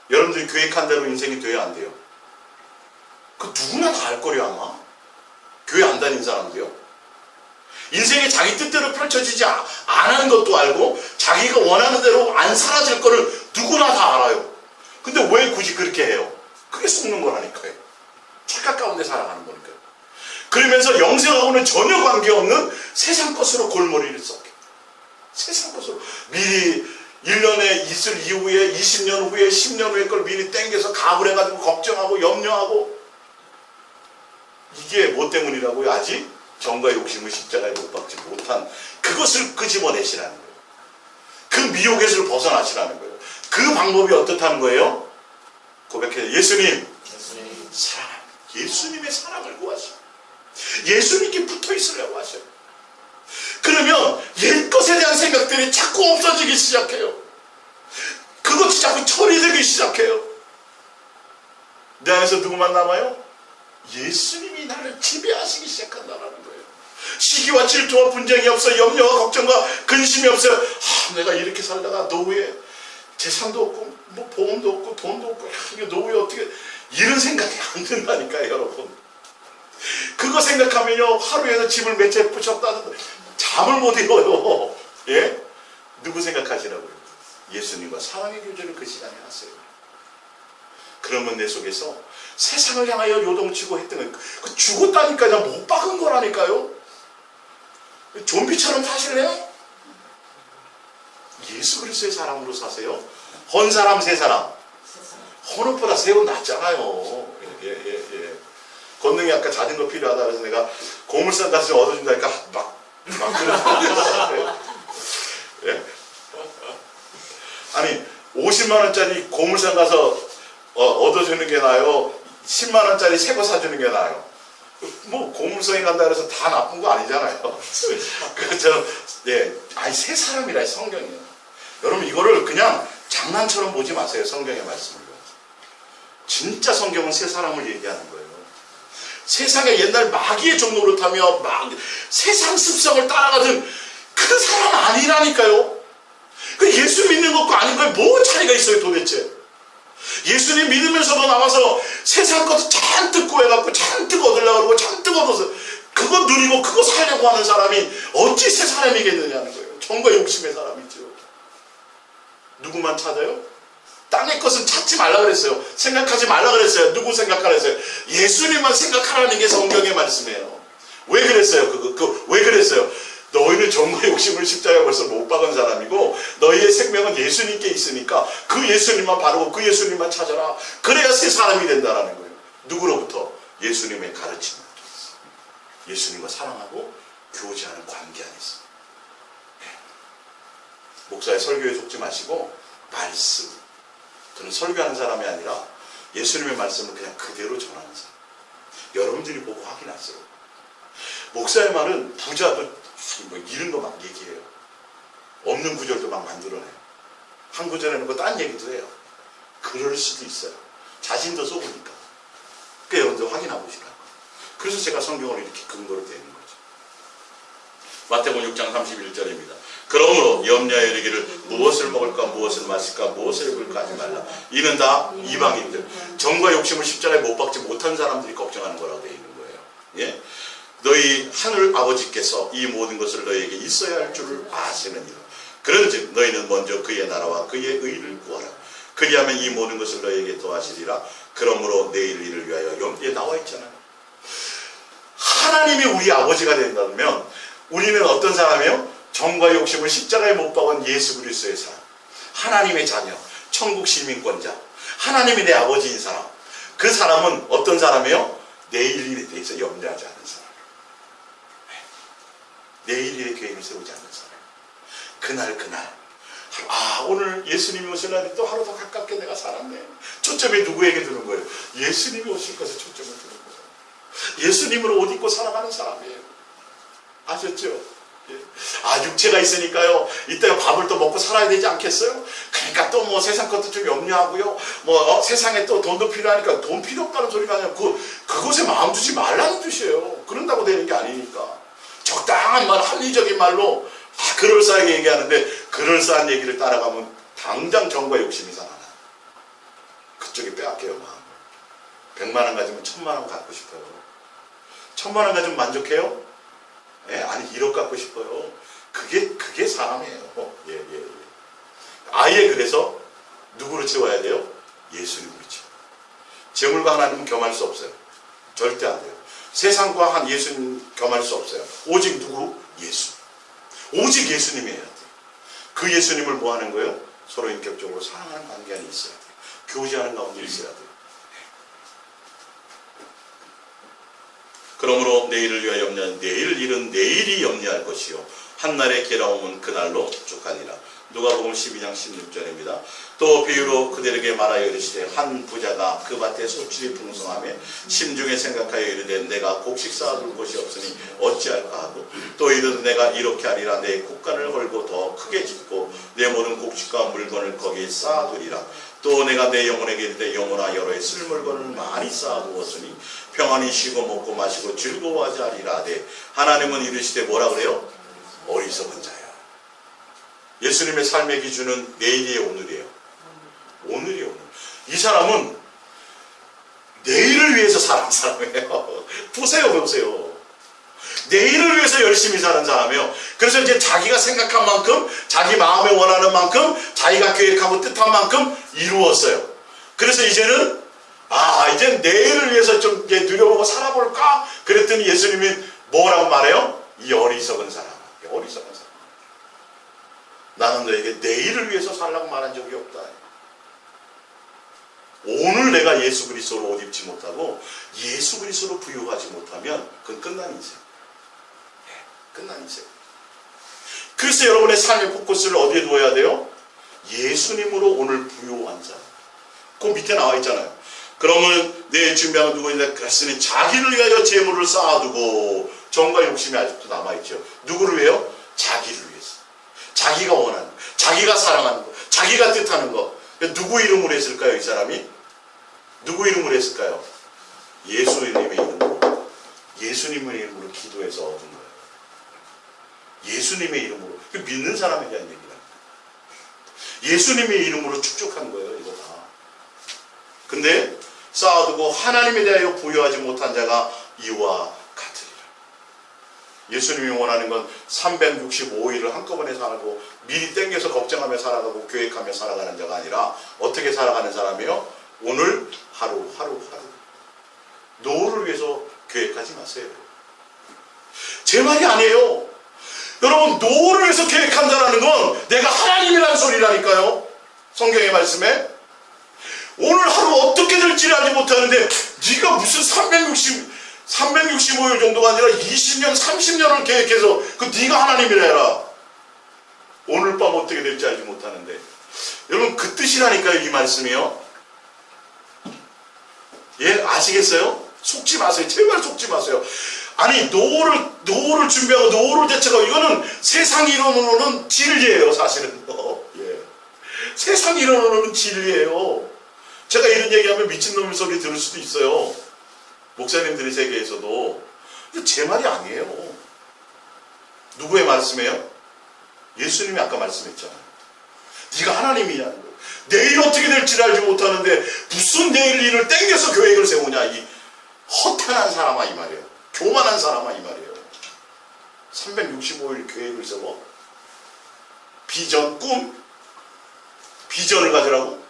여러분들이 계획한 대로 인생이 돼야 안 돼요. 그 누구나 다 알 거려 아마. 교회 안 다닌 사람도요. 인생이 자기 뜻대로 펼쳐지지 않은 것도 알고 자기가 원하는 대로 안 사라질 거를 누구나 다 알아요. 근데 왜 굳이 그렇게 해요? 그게 속는 거라니까요. 착각 가운데 살아가는 거니까요. 그러면서 영생하고는 전혀 관계없는 세상 것으로 골머리를 썩게. 세상 것으로 미리 1년에 있을 이후에 20년 후에 10년 후에 걸 미리 땡겨서 가불해가지고 걱정하고 염려하고. 이게 뭐 때문이라고요? 아직 정과 욕심을 십자가에 못 박지 못한 그것을 끄집어내시라는 거예요. 그 미혹에서 벗어나시라는 거예요. 그 방법이 어떻다는 거예요? 고백해요. 예수님 사랑, 예수님의 사랑을 구하시오. 예수님께 붙어 있으려고 하셔요. 그러면 옛것에 대한 생각들이 자꾸 없어지기 시작해요. 그것이 자꾸 처리되기 시작해요. 내 안에서 누구만 남아요? 예수님이 나를 지배하시기 시작한다는 거예요. 시기와 질투와 분쟁이 없어. 염려와 걱정과 근심이 없어요. 내가 이렇게 살다가 노후에 재산도 없고 뭐 보험도 없고 돈도 없고 이게 노후에 어떻게 이런 생각이 안 든다니까요. 여러분 그거 생각하면요 하루에도 집을 몇 채 부셨다 잠을 못 이뤄요. 예? 누구 생각하시라고요? 예수님과 사랑의 교제를 그 시간에 하세요. 그러면 내 속에서 세상을 향하여 요동치고 했던 거 죽었다니까요. 못 박은 거라니까요. 좀비처럼 사실래요? 예수 그리스도의 사랑으로 사세요. 헌 사람 새 사람. 헌옷보다 새 옷 낫잖아요. 예. 권능이 아까 자전거 필요하다 그래서 내가 고물상 가서 좀 얻어준다니까 막 그러죠. 예? 아니 50만원짜리 고물상 가서 얻어주는 게 나아요? 10만원짜리 새 거 사주는 게 나아요? 뭐 고물상에 간다 그래서 다 나쁜 거 아니잖아요. 그처럼 아니 새 사람이라 성경이에요. 여러분 이거를 그냥 장난처럼 보지 마세요. 성경의 말씀을. 진짜 성경은 새 사람을 얘기하는 거예요. 세상의 옛날 마귀의 종로를 타며 세상 습성을 따라가던 그 사람 아니라니까요. 그 예수 믿는 것과 아닌 거에 뭐 차이가 있어요 도대체. 예수님 믿으면서도 나와서 세상 것도 잔뜩 구해갖고 잔뜩 얻으려고 그러고 잔뜩 얻어서 그거 누리고 그거 살려고 하는 사람이 어찌 새 사람이겠느냐는 거예요. 정과 욕심의 사람이죠. 누구만 찾아요? 땅의 것은 찾지 말라 그랬어요. 생각하지 말라 그랬어요. 누구 생각하라 그랬어요? 예수님만 생각하라는 게 성경의 말씀이에요. 왜 그랬어요? 왜 그랬어요? 너희는 정과 욕심을 십자가에 벌써 못 박은 사람이고 너희의 생명은 예수님께 있으니까 그 예수님만 바르고 그 예수님만 찾아라. 그래야 새 사람이 된다는 거예요. 누구로부터? 예수님의 가르침으로부터. 예수님과 사랑하고 교제하는 관계 안에서. 목사의 설교에 속지 마시고 말씀. 저는 설교하는 사람이 아니라 예수님의 말씀을 그냥 그대로 전하는 사람. 여러분들이 보고 확인하세요. 목사의 말은 부자도 뭐 이런 거 막 얘기해요. 없는 구절도 막 만들어내요. 한 구절 해놓고 딴 얘기도 해요. 그럴 수도 있어요. 자신도 속으니까. 그러니까 여러분들 확인해 보시라고. 그래서 제가 성경을 이렇게 근거로 되는 거죠. 마태복음 6장 31절입니다. 그러므로 염려하여 이르기를 무엇을 먹을까 무엇을 마실까 무엇을 입을까 하지 말라. 이는 다 이방인들 정과 욕심을 십자가에 못 박지 못한 사람들이 걱정하는 거라고 되어 있는 거예요. 예? 너희 하늘 아버지께서 이 모든 것을 너희에게 있어야 할 줄을 아시느니라. 그런즉 너희는 먼저 그의 나라와 그의 의를 구하라. 그리하면 이 모든 것을 너희에게 더하시리라. 그러므로 내일 일을 위하여 여기에 나와 있잖아요. 하나님이 우리 아버지가 된다면 우리는 어떤 사람이에요? 정과 욕심을 십자가에 못 박은 예수 그리스도의 사람, 하나님의 자녀, 천국 시민권자, 하나님이 내 아버지인 사람. 그 사람은 어떤 사람이에요? 내일 일에 대해서 염려하지 않는 사람. 내일 일의 계획을 세우지 않는 사람. 그날 오늘 예수님이 오실 날이 또 하루 더 가깝게 내가 살았네. 초점이 누구에게 두는 거예요? 예수님이 오실 것에 초점을 두는 거예요. 예수님으로 옷 입고 살아가는 사람이에요. 아셨죠? 육체가 있으니까요. 이따가 밥을 또 먹고 살아야 되지 않겠어요? 그러니까 또 뭐 세상 것도 좀 염려하고요. 세상에 또 돈도 필요하니까 돈 필요 없다는 소리가 아니라 그것에 마음 두지 말라는 뜻이에요. 그런다고 되는 게 아니니까. 적당한 말, 합리적인 말로 그럴싸하게 얘기하는데 그럴싸한 얘기를 따라가면 당장 정과 욕심이 살아나. 그쪽에 빼앗겨요, 마음. 100만 원 가지면 1000만 원 갖고 싶어요. 1000만 원 가지면 만족해요? 아니 1억 갖고 싶어요. 그게 사람이에요. 예. 아예 그래서 누구로 채워야 돼요? 예수님으로 채워. 재물과 하나님은 겸할 수 없어요. 절대 안 돼요. 세상과 한 예수님 겸할 수 없어요. 오직 누구? 예수. 오직 예수님이 해야 돼요. 그 예수님을 뭐 하는 거예요? 서로 인격적으로 사랑하는 관계 안에 있어야 돼요. 교제하는 가운데 있어야 돼요. 그러므로 내일을 위하여 염려하는 내일 일은 내일이 염려할 것이요 한날의 계라움은 그날로 족하니라. 누가복음 12장 16절입니다. 또 비유로 그들에게 말하여 이르시되 한 부자가 그 밭에 소출이 풍성하며 심중에 생각하여 이르되 내가 곡식 쌓아둘 곳이 없으니 어찌할까 하고 또 이르되 내가 이렇게 하리라 내 곡간을 걸고 더 크게 짓고 내 모든 곡식과 물건을 거기에 쌓아두리라. 또 내가 내 영혼에게 이르되 영혼아 여러의 쓸 물건을 많이 쌓아두었으니 평안히 쉬고 먹고 마시고 즐거워하지 하리라 하되 하나님은 이르시되 뭐라 그래요? 어리석은 자야. 예수님의 삶의 기준은 내일이에요, 오늘이에요? 오늘이에요, 오늘. 이 사람은 내일을 위해서 사는 사람이에요. 보세요. 내일을 위해서 열심히 사는 사람이에요. 그래서 이제 자기가 생각한 만큼, 자기 마음에 원하는 만큼, 자기가 계획하고 뜻한 만큼 이루었어요. 그래서 이제는 이제 내일을 위해서 좀 누려보고 살아볼까? 그랬더니 예수님이 뭐라고 말해요? 이 어리석은 사람. 어리석은 사람. 나는 너에게 내일을 위해서 살라고 말한 적이 없다. 오늘 내가 예수 그리스도로 옷 입지 못하고 예수 그리스도로 부유하지 못하면 그건 끝난 인생. 끝난 인생. 그래서 여러분의 삶의 포커스를 어디에 두어야 돼요? 예수님으로 오늘 부유한 자. 그 밑에 나와 있잖아요. 그러면 내일 준비하면 누구인데 그랬으니 자기를 위하여 재물을 쌓아두고 정과 욕심이 아직도 남아있죠. 누구를 위해요? 자기를 위해서. 자기가 원하는 거, 자기가 사랑하는 거, 자기가 뜻하는 거. 누구 이름으로 했을까요? 이 사람이? 누구 이름으로 했을까요? 예수님의 이름으로. 예수님의 이름으로 기도해서 얻은 거예요. 예수님의 이름으로. 믿는 사람에 대한 얘기라. 예수님의 이름으로 축적한 거예요. 이거 다. 근데 쌓아두고 하나님에 대하여 부여하지 못한 자가 이와 같으리라. 예수님이 원하는 건 365일을 한꺼번에 살고 미리 땡겨서 걱정하며 살아가고 계획하며 살아가는 자가 아니라 어떻게 살아가는 사람이요? 오늘 하루. 노후를 위해서 계획하지 마세요. 제 말이 아니에요. 여러분 노후를 위해서 계획한다는 건 내가 하나님이라는 소리라니까요. 성경의 말씀에 오늘 하루 어떻게 될지를 알지 못하는데 네가 무슨 365일 정도가 아니라 20년, 30년을 계획해서 그 네가 하나님이라 해라. 오늘 밤 어떻게 될지 알지 못하는데 여러분 그 뜻이라니까요. 이 말씀이요. 예, 아시겠어요? 속지 마세요. 제발 속지 마세요. 아니 노후를 준비하고 노후를 대책하고 이거는 세상 이론으로는 진리예요. 사실은. 예. 세상 이론으로는 진리예요. 제가 이런 얘기하면 미친놈의 소리 들을 수도 있어요. 목사님들의 세계에서도. 제 말이 아니에요. 누구의 말씀이에요? 예수님이 아까 말씀했잖아요. 네가 하나님이냐는 거예요. 내일 어떻게 될지를 알지 못하는데 무슨 내일 일을 땡겨서 계획을 세우냐. 이 허탄한 사람아 이 말이에요. 교만한 사람아 이 말이에요. 365일 계획을 세워? 비전, 꿈? 비전을 가지라고?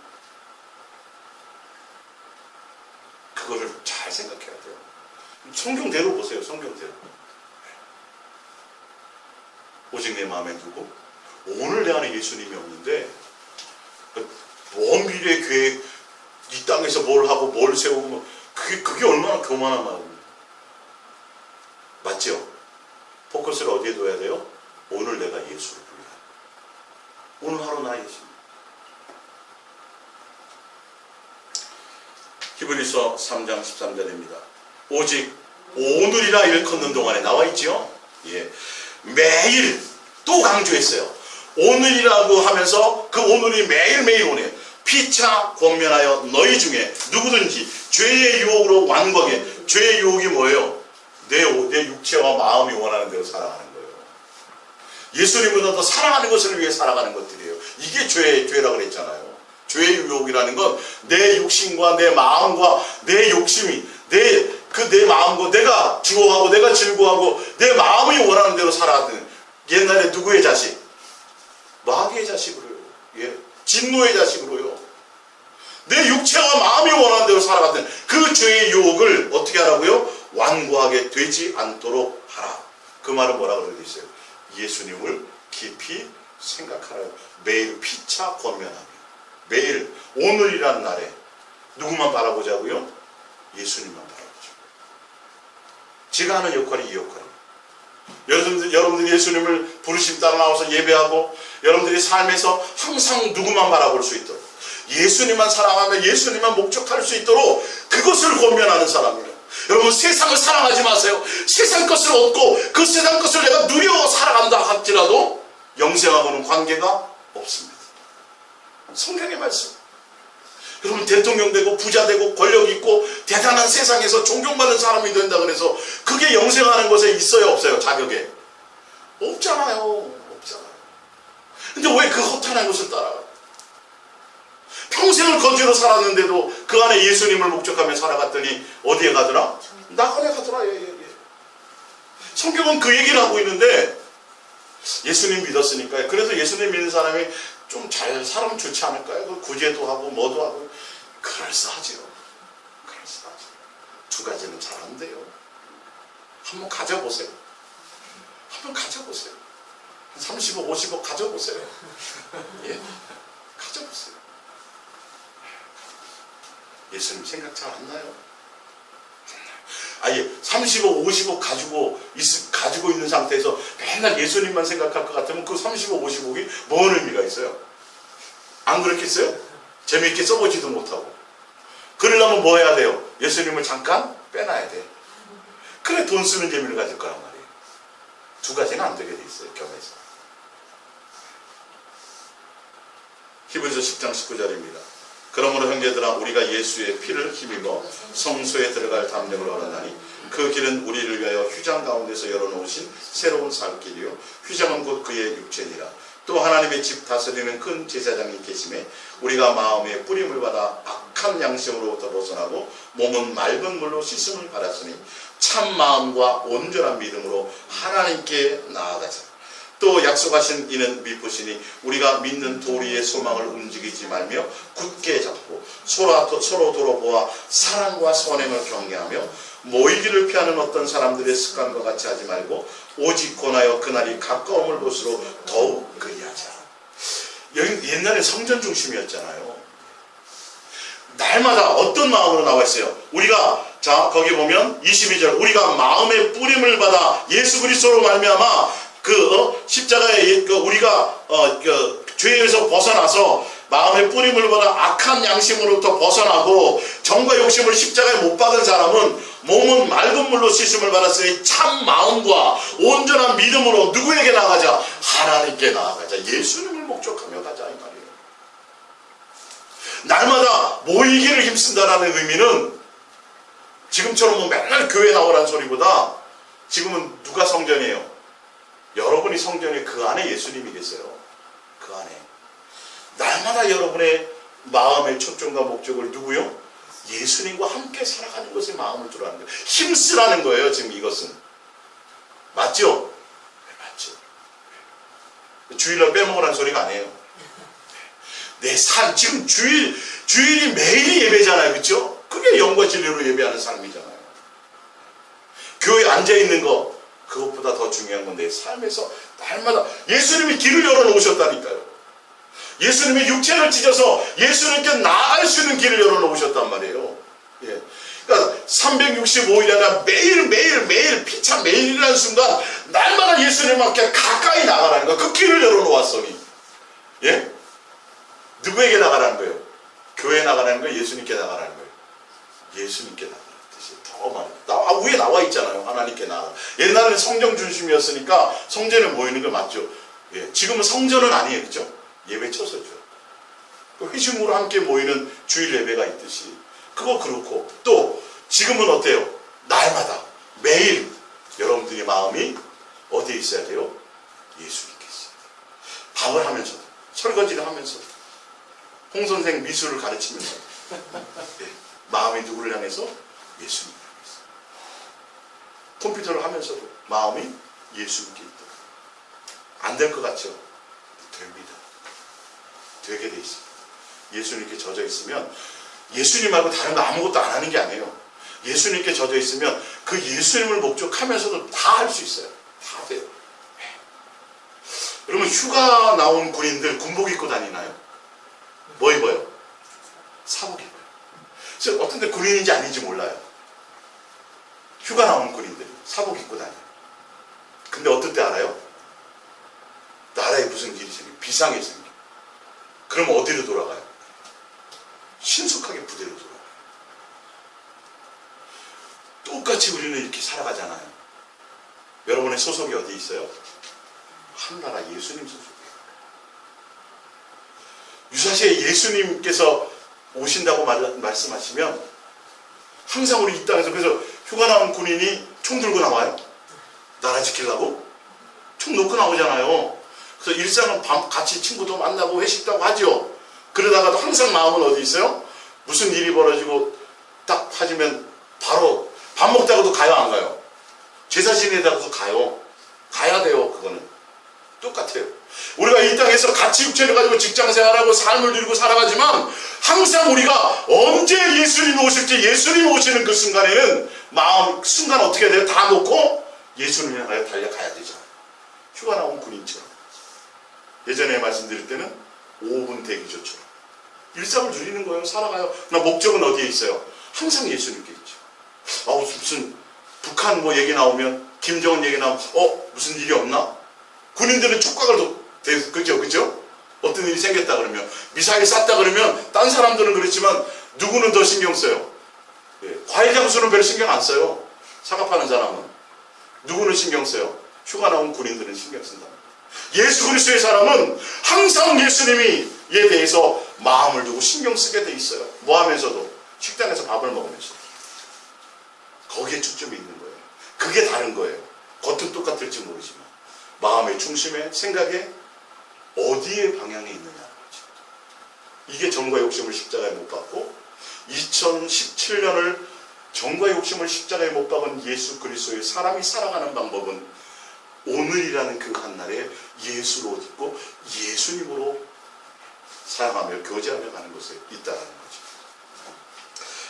그거를 잘 생각해야 돼요. 성경대로 보세요. 성경대로. 오직 내 마음에 두고 오늘 내 안에 예수님이 없는데 먼 미래의 계획 이 땅에서 뭘 하고 뭘 세우고 그게 얼마나 교만한 마음입니까? 맞죠? 포커스를 어디에 둬야 돼요? 오늘 내가 예수를 부여하는 오늘 하루 나 예수. 히브리서 3장 13절입니다. 오직 오늘이라 일컫는 동안에 나와 있죠. 예. 매일 또 강조했어요. 오늘이라고 하면서 그 오늘이 매일매일 오네요. 피차 권면하여 너희 중에 누구든지 죄의 유혹으로 완고하게. 죄의 유혹이 뭐예요? 내 육체와 마음이 원하는 대로 살아가는 거예요. 예수님보다 더 사랑하는 것을 위해 살아가는 것들이에요. 이게 죄라고 그랬잖아요. 죄의 유혹이라는 건 내 육신과 내 마음과 내 욕심이 내 마음과 내가 주어하고 내가 즐거워하고 내 마음이 원하는 대로 살아가는, 옛날에 누구의 자식? 마귀의 자식으로요. 예. 진노의 자식으로요. 내 육체와 마음이 원하는 대로 살아가던 그 죄의 유혹을 어떻게 하라고요? 완고하게 되지 않도록 하라. 그 말은 뭐라고 되어 있어요? 예수님을 깊이 생각하라. 매일 피차 권면하며 매일 오늘이라는 날에 누구만 바라보자고요? 예수님만 바라보죠. 제가 하는 역할이 이 역할이에요. 여러분들이 예수님을 부르심 따라 나와서 예배하고 여러분들이 삶에서 항상 누구만 바라볼 수 있도록, 예수님만 사랑하며 예수님만 목적할 수 있도록 그것을 권면하는 사람이에요. 여러분, 세상을 사랑하지 마세요. 세상 것을 얻고 그 세상 것을 내가 누려 살아간다 할지라도 영생하고는 관계가 없습니다. 성경의 말씀. 여러분, 대통령 되고 부자 되고 권력 있고 대단한 세상에서 존경받는 사람이 된다 그래서 그게 영생하는 것에 있어요 없어요? 자격에? 없잖아요. 없잖아요. 근데 왜 그 허탄한 것을 따라가요? 평생을 거지로 살았는데도 그 안에 예수님을 목적하며 살아갔더니 어디에 가더라? 낙원에 가더라. 예. 성경은 그 얘기를 하고 있는데 예수님 믿었으니까요. 그래서 예수님 믿는 사람이 좀 잘 살면 좋지 않을까요? 그 구제도 하고 뭐도 하고 그럴싸하죠. 그럴싸하죠. 두 가지는 잘 안 돼요. 한번 가져보세요. 한번 가져보세요. 30억, 50억 가져보세요. 예, 가져보세요. 예수님 생각 잘 안 나요? 아예 30억, 50억 가지고 있는 상태에서 맨날 예수님만 생각할 것 같으면 그 30억, 50억이 뭔 의미가 있어요? 안 그렇겠어요? 재미있게 써보지도 못하고. 그러려면 뭐 해야 돼요? 예수님을 잠깐 빼놔야 돼. 그래 돈 쓰는 재미를 가질 거란 말이에요. 두 가지는 안 되게 돼 있어요. 겸해서. 히브리서 10장 19절입니다. 그러므로 형제들아, 우리가 예수의 피를 힘입어 성소에 들어갈 담력을 얻었나니 그 길은 우리를 위하여 휘장 가운데서 열어놓으신 새로운 살 길이요 휘장은 곧 그의 육체니라. 또 하나님의 집 다스리는 큰 제사장이 계심에 우리가 마음의 뿌림을 받아 악한 양심으로부터 벗어나고 몸은 맑은 물로 씻음을 받았으니 참 마음과 온전한 믿음으로 하나님께 나아가자. 또 약속하신 이는 미쁘시니 우리가 믿는 도리의 소망을 움직이지 말며 굳게 잡고 서로 돌아보아 사랑과 선행을 경계하며 모이기를 피하는 어떤 사람들의 습관과 같이 하지 말고 오직 권하여 그날이 가까움을 볼수록 더욱 그리하자. 옛날에 성전 중심이었잖아요. 날마다 어떤 마음으로 나와 있어요? 우리가 자 거기 보면 22절 우리가 마음의 뿌림을 받아 예수 그리스도로 말미암아 십자가에 우리가 죄에서 벗어나서 마음의 뿌림을 받아 악한 양심으로부터 벗어나고 정과 욕심을 십자가에 못 박은 사람은 몸은 맑은 물로 씻음을 받았으니 참 마음과 온전한 믿음으로 누구에게 나아가자? 하나님께 나아가자. 예수님을 목적하며 가자 이 말이에요. 날마다 모이기를 힘쓴다라는 의미는 지금처럼 뭐 맨날 교회 나오라는 소리보다 지금은 누가 성전이에요? 여러분이 성전에 그 안에 예수님이 계세요. 그 안에. 날마다 여러분의 마음의 초점과 목적을 누구요? 예수님과 함께 살아가는 것에 마음을 두라는 거예요. 힘쓰라는 거예요. 지금 이것은. 맞죠? 네, 맞죠. 주일날 빼먹으라는 소리가 아니에요. 내 삶, 지금 주일이 매일이 예배잖아요. 그렇죠? 그게 영과 진리로 예배하는 삶이잖아요. 교회에 앉아있는 거 그것보다 더 중요한 건 내 삶에서 날마다 예수님이 길을 열어놓으셨다니까요. 예수님이 육체를 찢어서 예수님께 나아갈 수 있는 길을 열어놓으셨단 말이에요. 예. 그러니까 365일 아니라 매일 피차 매일이라는 순간 날마다 예수님께 가까이 나가라는 거예요. 그 길을 열어놓았으니. 예? 누구에게 나가라는 거예요? 교회에 나가라는 거예요? 예수님께 나가라는 거예요? 예수님께 나가라. 뜻이 더 많이. 위에 나와 있잖아요. 하나님께 나아가. 옛날에는 성전 중심이었으니까 성전에 모이는 거 맞죠. 예, 지금은 성전은 아니에요. 그죠? 예배처소죠. 그 회심으로 함께 모이는 주일 예배가 있듯이 그거 그렇고 또 지금은 어때요? 날마다 매일 여러분들의 마음이 어디에 있어야 돼요? 예수님께 있어요. 밥을 하면서도 설거지를 하면서도 홍선생 미술을 가르치면서도 예, 마음이 누구를 향해서? 예수님을 향해서. 컴퓨터를 하면서도 마음이 예수님께 있다. 안 될 것 같죠? 됩니다. 되게 돼 있어요. 예수님께 젖어 있으면 예수님 말고 다른 거 아무것도 안 하는 게 아니에요. 예수님께 젖어 있으면 그 예수님을 목적하면서도 다 할 수 있어요. 다 돼요. 여러분 휴가 나온 군인들 군복 입고 다니나요? 뭐 입어요? 사복 입어요. 그래서 어떤 데 군인인지 아닌지 몰라요. 휴가 나온 군인들 사복 입고 다녀요. 근데 어떨 때 알아요? 나라에 무슨 일이 생겨 비상이 생겨. 그럼 어디로 돌아가요? 신속하게 부대로 돌아가요. 똑같이 우리는 이렇게 살아가잖아요. 여러분의 소속이 어디 있어요? 한나라 예수님 소속이에요. 유사시에 예수님께서 오신다고 말씀하시면 항상 우리 이 땅에서 그래서 휴가 나온 군인이 총 들고 나와요. 나라 지키려고? 총 놓고 나오잖아요. 그래서 일상은 같이 친구도 만나고 회식도 하고 하죠. 그러다가도 항상 마음은 어디 있어요? 무슨 일이 벌어지고 딱 하시면 바로 밥 먹다가도 가요 안 가요? 제사 지내다가도 가요. 가야 돼요. 그거는 똑같아요. 우리가 이 땅에서 같이 육체를 가지고 직장생활하고 삶을 누리고 살아가지만 항상 우리가 언제 예수님이 오실지 예수님이 오시는 그 순간에는 마음 순간 어떻게 해야 돼요? 다 놓고 예수님을 향하여 달려가야 되잖아요. 휴가 나온 군인처럼. 예전에 말씀드릴 때는 5분 대기조처럼 일상을 누리는 거예요. 살아가요. 그러나 목적은 어디에 있어요? 항상 예수님께 있죠. 무슨 북한 뭐 얘기 나오면 김정은 얘기 나오면 무슨 일이 없나? 군인들은 촉각을 그죠? 어떤 일이 생겼다 그러면 미사일 쐈다 그러면 딴 사람들은 그렇지만 누구는 더 신경 써요? 예, 과일 장수는 별 신경 안 써요. 사과 파는 사람은. 누구는 신경 써요? 휴가 나온 군인들은 신경 쓴다. 예수 그리스도의 사람은 항상 예수님에 대해서 마음을 두고 신경 쓰게 돼 있어요. 뭐 하면서도 식당에서 밥을 먹으면서 거기에 초점이 있는 거예요. 그게 다른 거예요. 겉은 똑같을지 모르지만 마음의 중심에 생각에 어디에 방향이 있느냐는 거죠. 이게 정과 욕심을 십자가에 못 박고 2017년을 정과 욕심을 십자가에 못 박은 예수 그리스도의 사람이 살아가는 방법은 오늘이라는 그 한날에 예수로 옷 입고 예수님으로 사랑하며 교제하며 가는 곳에 있다는 거죠.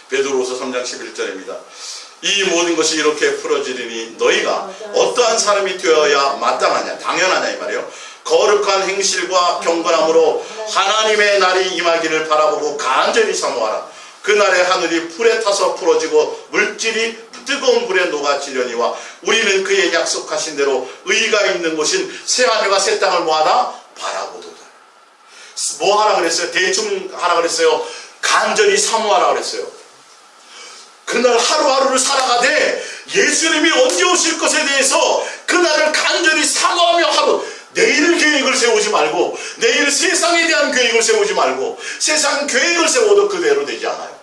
베드로후서 3장 11절입니다. 이 모든 것이 이렇게 풀어지리니 너희가 어떠한 사람이 되어야 마땅하냐 당연하냐 이 말이에요. 거룩한 행실과 경건함으로 하나님의 날이 임하기를 바라보고 간절히 사모하라. 그날에 하늘이 불에 타서 풀어지고 물질이 뜨거운 불에 녹아지려니와 우리는 그의 약속하신 대로 의가 있는 곳인 새하늘과 새 땅을 뭐하라? 바라보도다. 뭐 하라 그랬어요? 대충 하라 그랬어요? 간절히 사모하라 그랬어요. 그날 하루하루를 살아가되 예수님이 언제 오실 것에 대해서 그날을 간절히 사모하며 하루 내일 계획을 세우지 말고 내일 세상에 대한 계획을 세우지 말고 세상 계획을 세워도 그대로 되지 않아요.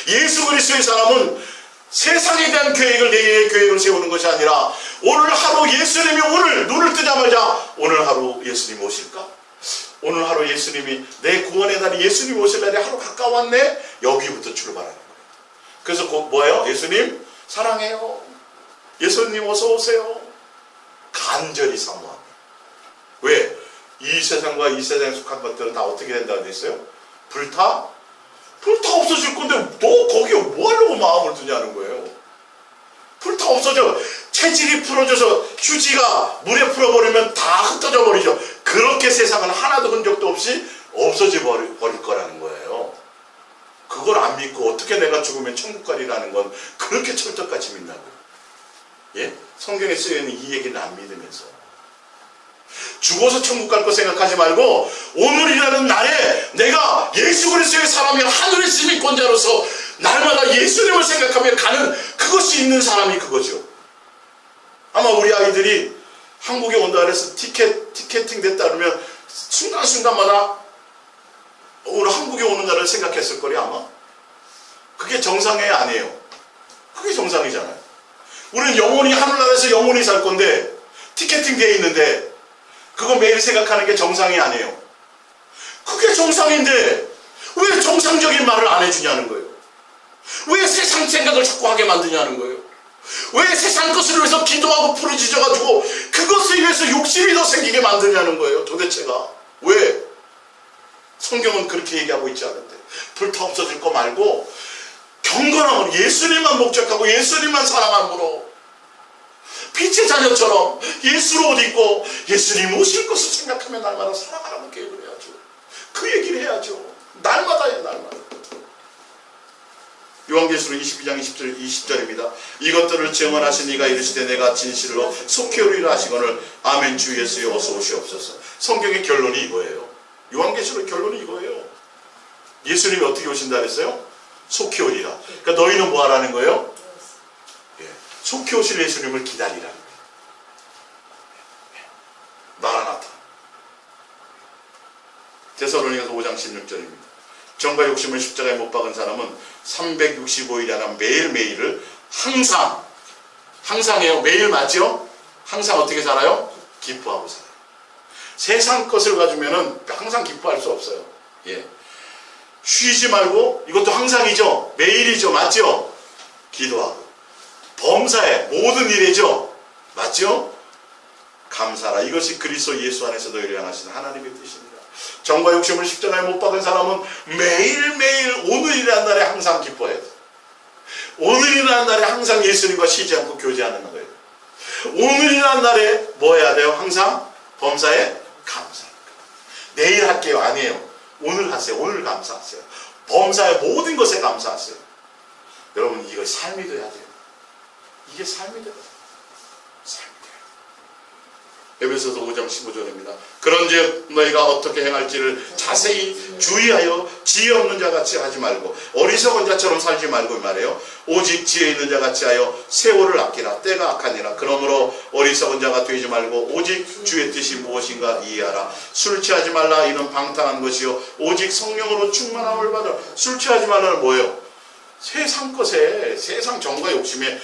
예수 그리스도의 사람은 세상에 대한 계획을 내일의 계획을 세우는 것이 아니라 오늘 하루 예수님이 오늘 눈을 뜨자마자 오늘 하루 예수님이 오실까? 오늘 하루 예수님이 내 구원의 날이 예수님이 오실 날이 하루 가까웠네? 여기부터 출발하는 거예요. 그래서 뭐예요? 예수님 사랑해요. 예수님 어서 오세요. 간절히 사모합니다. 왜? 이 세상과 이 세상에 속한 것들은 다 어떻게 된다고 됐어요? 불타 없어질 건데 너 거기에 뭐 하려고 마음을 두냐는 거예요. 불타 없어져. 체질이 풀어져서 휴지가 물에 풀어버리면 다 흩어져 버리죠. 그렇게 세상은 하나도 흔적도 없이 없어져 버릴 거라는 거예요. 그걸 안 믿고 어떻게 내가 죽으면 천국 가리라는 건 그렇게 철떡같이 믿나고요. 예? 성경에 쓰여있는 이 얘기는 안 믿으면서 죽어서 천국 갈 거 생각하지 말고 오늘이라는 날에 내가 예수 그리스도의 사람이 하늘의 시민권자로서 날마다 예수님을 생각하며 가는 그것이 있는 사람이 그거죠. 아마 우리 아이들이 한국에 온다 그래서 티켓팅 됐다 그러면 순간순간마다 오늘 한국에 오는 날을 생각했을 거리 아마. 그게 정상이 아니에요. 그게 정상이잖아요. 우리는 영원히 하늘나라에서 영원히 살 건데 티켓팅 되어 있는데 그거 매일 생각하는 게 정상이 아니에요. 그게 정상인데 왜 정상적인 말을 안 해주냐는 거예요. 왜 세상 생각을 자꾸 하게 만드냐는 거예요. 왜 세상 것을 위해서 기도하고 부르짖어가지고 그것에 위해서 욕심이 더 생기게 만드냐는 거예요. 도대체가 왜? 성경은 그렇게 얘기하고 있지 않은데 불타 없어질 거 말고 경건함으로 예수님만 목적하고 예수님만 사랑함으로 빛의 자녀처럼 예수로 옷 입고 예수님 오실 것을 생각하며 날마다 살아가라는 계획을 해야죠. 그 얘기를 해야죠. 날마다 해요. 날마다. 요한계시록 22장 20절입니다. 이것들을 증언하신 이가 이르시되 내가 진실로 속히 오리라 하시거늘 아멘. 주 예수여 어서 오시옵소서. 성경의 결론이 이거예요. 요한계시록 결론이 이거예요. 예수님이 어떻게 오신다 그랬어요? 속히 오리라. 그러니까 너희는 뭐 하라는 거예요? 속히 오실 예수님을 기다리라는 거예요. 마라나타. 데살로니가서 5장 16절입니다. 정과 욕심을 십자가에 못 박은 사람은 365일이 아니라 매일매일을 항상해요. 매일 맞죠? 항상 어떻게 살아요? 기뻐하고 살아요. 세상 것을 가지면은 항상 기뻐할 수 없어요. 쉬지 말고, 이것도 항상이죠. 매일이죠. 맞죠? 기도하고 범사에 모든 일이죠. 맞죠? 감사라. 이것이 그리스도 예수 안에서 너희를 향하신 하나님의 뜻입니다. 정과 욕심을 십자가에 못 박은 사람은 매일매일 오늘이라는 날에 항상 기뻐해야 돼요. 오늘이라는 날에 항상 예수님과 쉬지 않고 교제하는 거예요. 오늘이라는 날에 뭐 해야 돼요? 항상 범사에 감사합니다. 내일 할게요. 아니에요. 오늘 하세요. 오늘 감사하세요. 범사의 모든 것에 감사하세요. 여러분 이거 삶이 돼야 돼요. 이게 삶이 돼요. 삶이 돼요. 에베소서 5장 15절입니다. 그런즉 너희가 어떻게 행할지를 자세히 주의하여 지혜 없는 자같이 하지 말고 어리석은 자처럼 살지 말고 말해요. 오직 지혜 있는 자같이 하여 세월을 아끼라. 때가 악하니라. 그러므로 어리석은 자가 되지 말고 오직 주의 뜻이 무엇인가 이해하라. 술 취하지 말라. 이는 방탕한 것이요 오직 성령으로 충만함을 받으라. 술 취하지 말라는 뭐예요? 세상 것에, 세상 정과 욕심에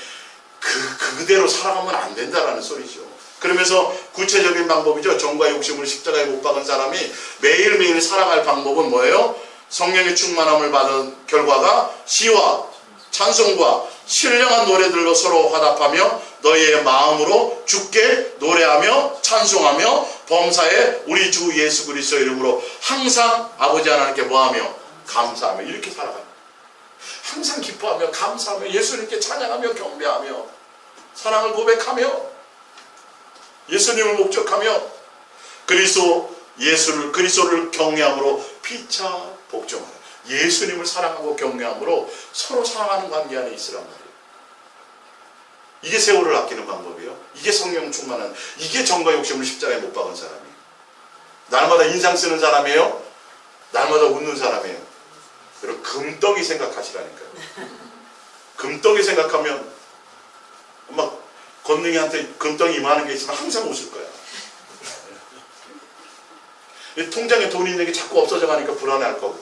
그대로 살아가면 안 된다라는 소리죠. 그러면서 구체적인 방법이죠. 정과 욕심을 십자가에 못 박은 사람이 매일매일 살아갈 방법은 뭐예요? 성령의 충만함을 받은 결과가 시와 찬송과 신령한 노래들로 서로 화답하며 너희의 마음으로 주께 노래하며 찬송하며 범사에 우리 주 예수 그리스도 이름으로 항상 아버지 하나님께 뭐하며 감사하며 이렇게 살아가요. 항상 기뻐하며 감사하며 예수님께 찬양하며 경배하며 사랑을 고백하며 예수님을 목적하며 그리스도를 경외함으로 피차 복종하라. 예수님을 사랑하고 경외함으로 서로 사랑하는 관계 안에 있으란 말이에요. 이게 세월을 아끼는 방법이에요. 이게 성령 충만한, 이게 정과 욕심을 십자가에 못 박은 사람이에요. 날마다 인상 쓰는 사람이에요. 날마다 웃는 사람이에요. 여러분 금덩이 생각하시라니까요. 금덩이 생각하면 막 건능이한테 금덩이 이만한 게 있으면 항상 웃을 거야. 통장에 돈이 있는 게 자꾸 없어져 가니까 불안해할 거고.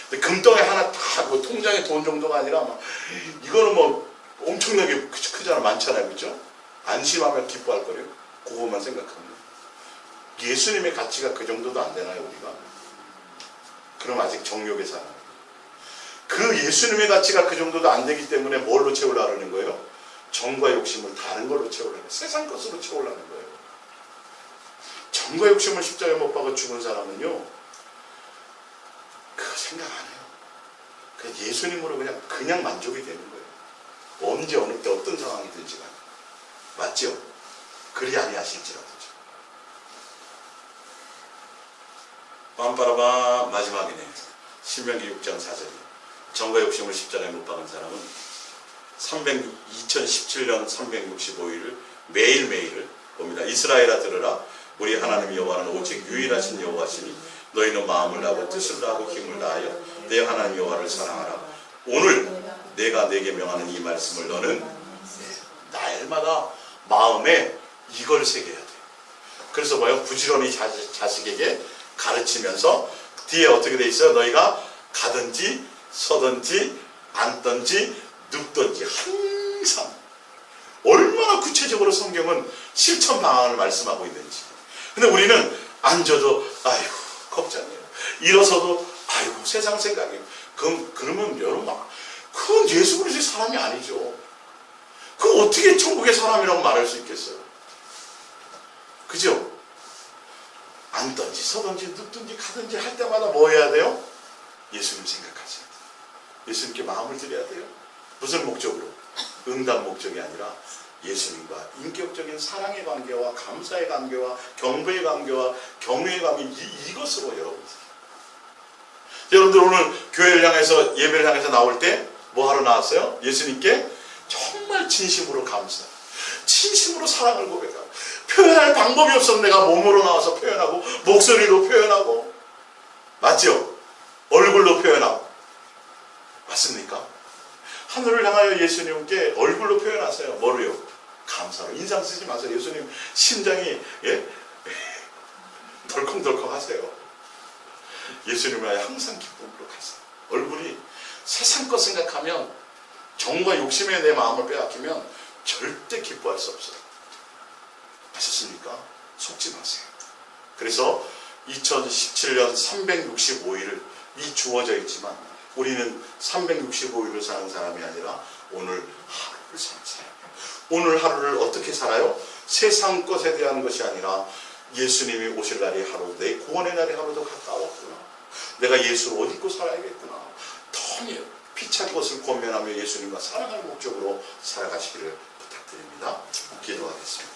근데 금덩이 하나 다 뭐 통장에 돈 정도가 아니라 막 이거는 뭐 엄청나게 크잖아. 많잖아요. 그죠? 안심하며 기뻐할 거예요. 그것만 생각하면. 예수님의 가치가 그 정도도 안 되나요, 우리가? 그럼 아직 정욕에 사는. 그 예수님의 가치가 그 정도도 안 되기 때문에 뭘로 채우려는 거예요? 정과 욕심을 다른 걸로 채우려는 거예요. 세상 것으로 채우려는 거예요. 정과 욕심을 십자가에 못 박아 죽은 사람은요, 그거 생각 안 해요. 그냥 예수님으로 그냥 만족이 되는 거예요. 언제 어느 때 어떤 상황이든지 간에. 맞죠? 그리 아니하실지라도죠. 빰빠라밤 마지막이네. 신명기 6장 4절이에요. 정과 욕심을 십자가에 못 박은 사람은 2017년 365일을 매일매일을 봅니다. 이스라엘아 들으라. 우리 하나님 여호와는 오직 유일하신 여호와시니 너희는 마음을 다하고 뜻을 다하고 힘을 다하여 내 하나님 여호와를 사랑하라. 오늘 내가 내게 명하는 이 말씀을 너는 날마다 마음에 이걸 새겨야 돼. 그래서 뭐요? 부지런히 자식에게 가르치면서 뒤에 어떻게 돼 있어요? 너희가 가든지 서든지 앉든지 눕든지 항상 얼마나 구체적으로 성경은 실천 방안을 말씀하고 있는지. 근데 우리는 앉아도 아이고 걱정이에요. 일어서도 아이고 세상 생각이에요. 그러면 여러분 그건 예수 그리스도의 사람이 아니죠. 그 어떻게 천국의 사람이라고 말할 수 있겠어요? 그죠? 앉든지 서든지 눕든지 가든지 할 때마다 뭐 해야 돼요? 예수님 생각하셔야 돼요. 예수님께 마음을 드려야 돼요. 무슨 목적으로? 응답 목적이 아니라 예수님과 인격적인 사랑의 관계와 감사의 관계와 경배의 관계와 경외의 관계, 이것으로 여러분들 오늘 교회를 향해서 예배를 향해서 나올 때 뭐 하러 나왔어요? 예수님께 정말 진심으로 감사, 진심으로 사랑을 고백하고, 표현할 방법이 없어서 내가 몸으로 나와서 표현하고 목소리로 표현하고, 맞죠? 얼굴로 표현하고, 맞습니까? 하늘을 향하여 예수님께 얼굴로 표현하세요. 뭐로요? 감사로. 인상 쓰지 마세요. 예수님 심장이 덜컹덜컹 하세요. 예수님을 항상 기쁨으로 가세요. 얼굴이 세상 것 생각하면, 정과 욕심에 내 마음을 빼앗기면 절대 기뻐할 수 없어요. 아셨습니까? 속지 마세요. 그래서 2017년 365일을 이 주어져 있지만 우리는 365일을 사는 사람이 아니라 오늘 하루를 사는 사람이에요. 오늘 하루를 어떻게 살아요? 세상 것에 대한 것이 아니라 예수님이 오실 날이 하루, 내 구원의 날이 하루도 가까웠구나. 내가 예수를 옷 입고 살아야겠구나. 더 피차게 것을 권면하며 예수님과 사랑할 목적으로 살아가시기를 부탁드립니다. 기도하겠습니다.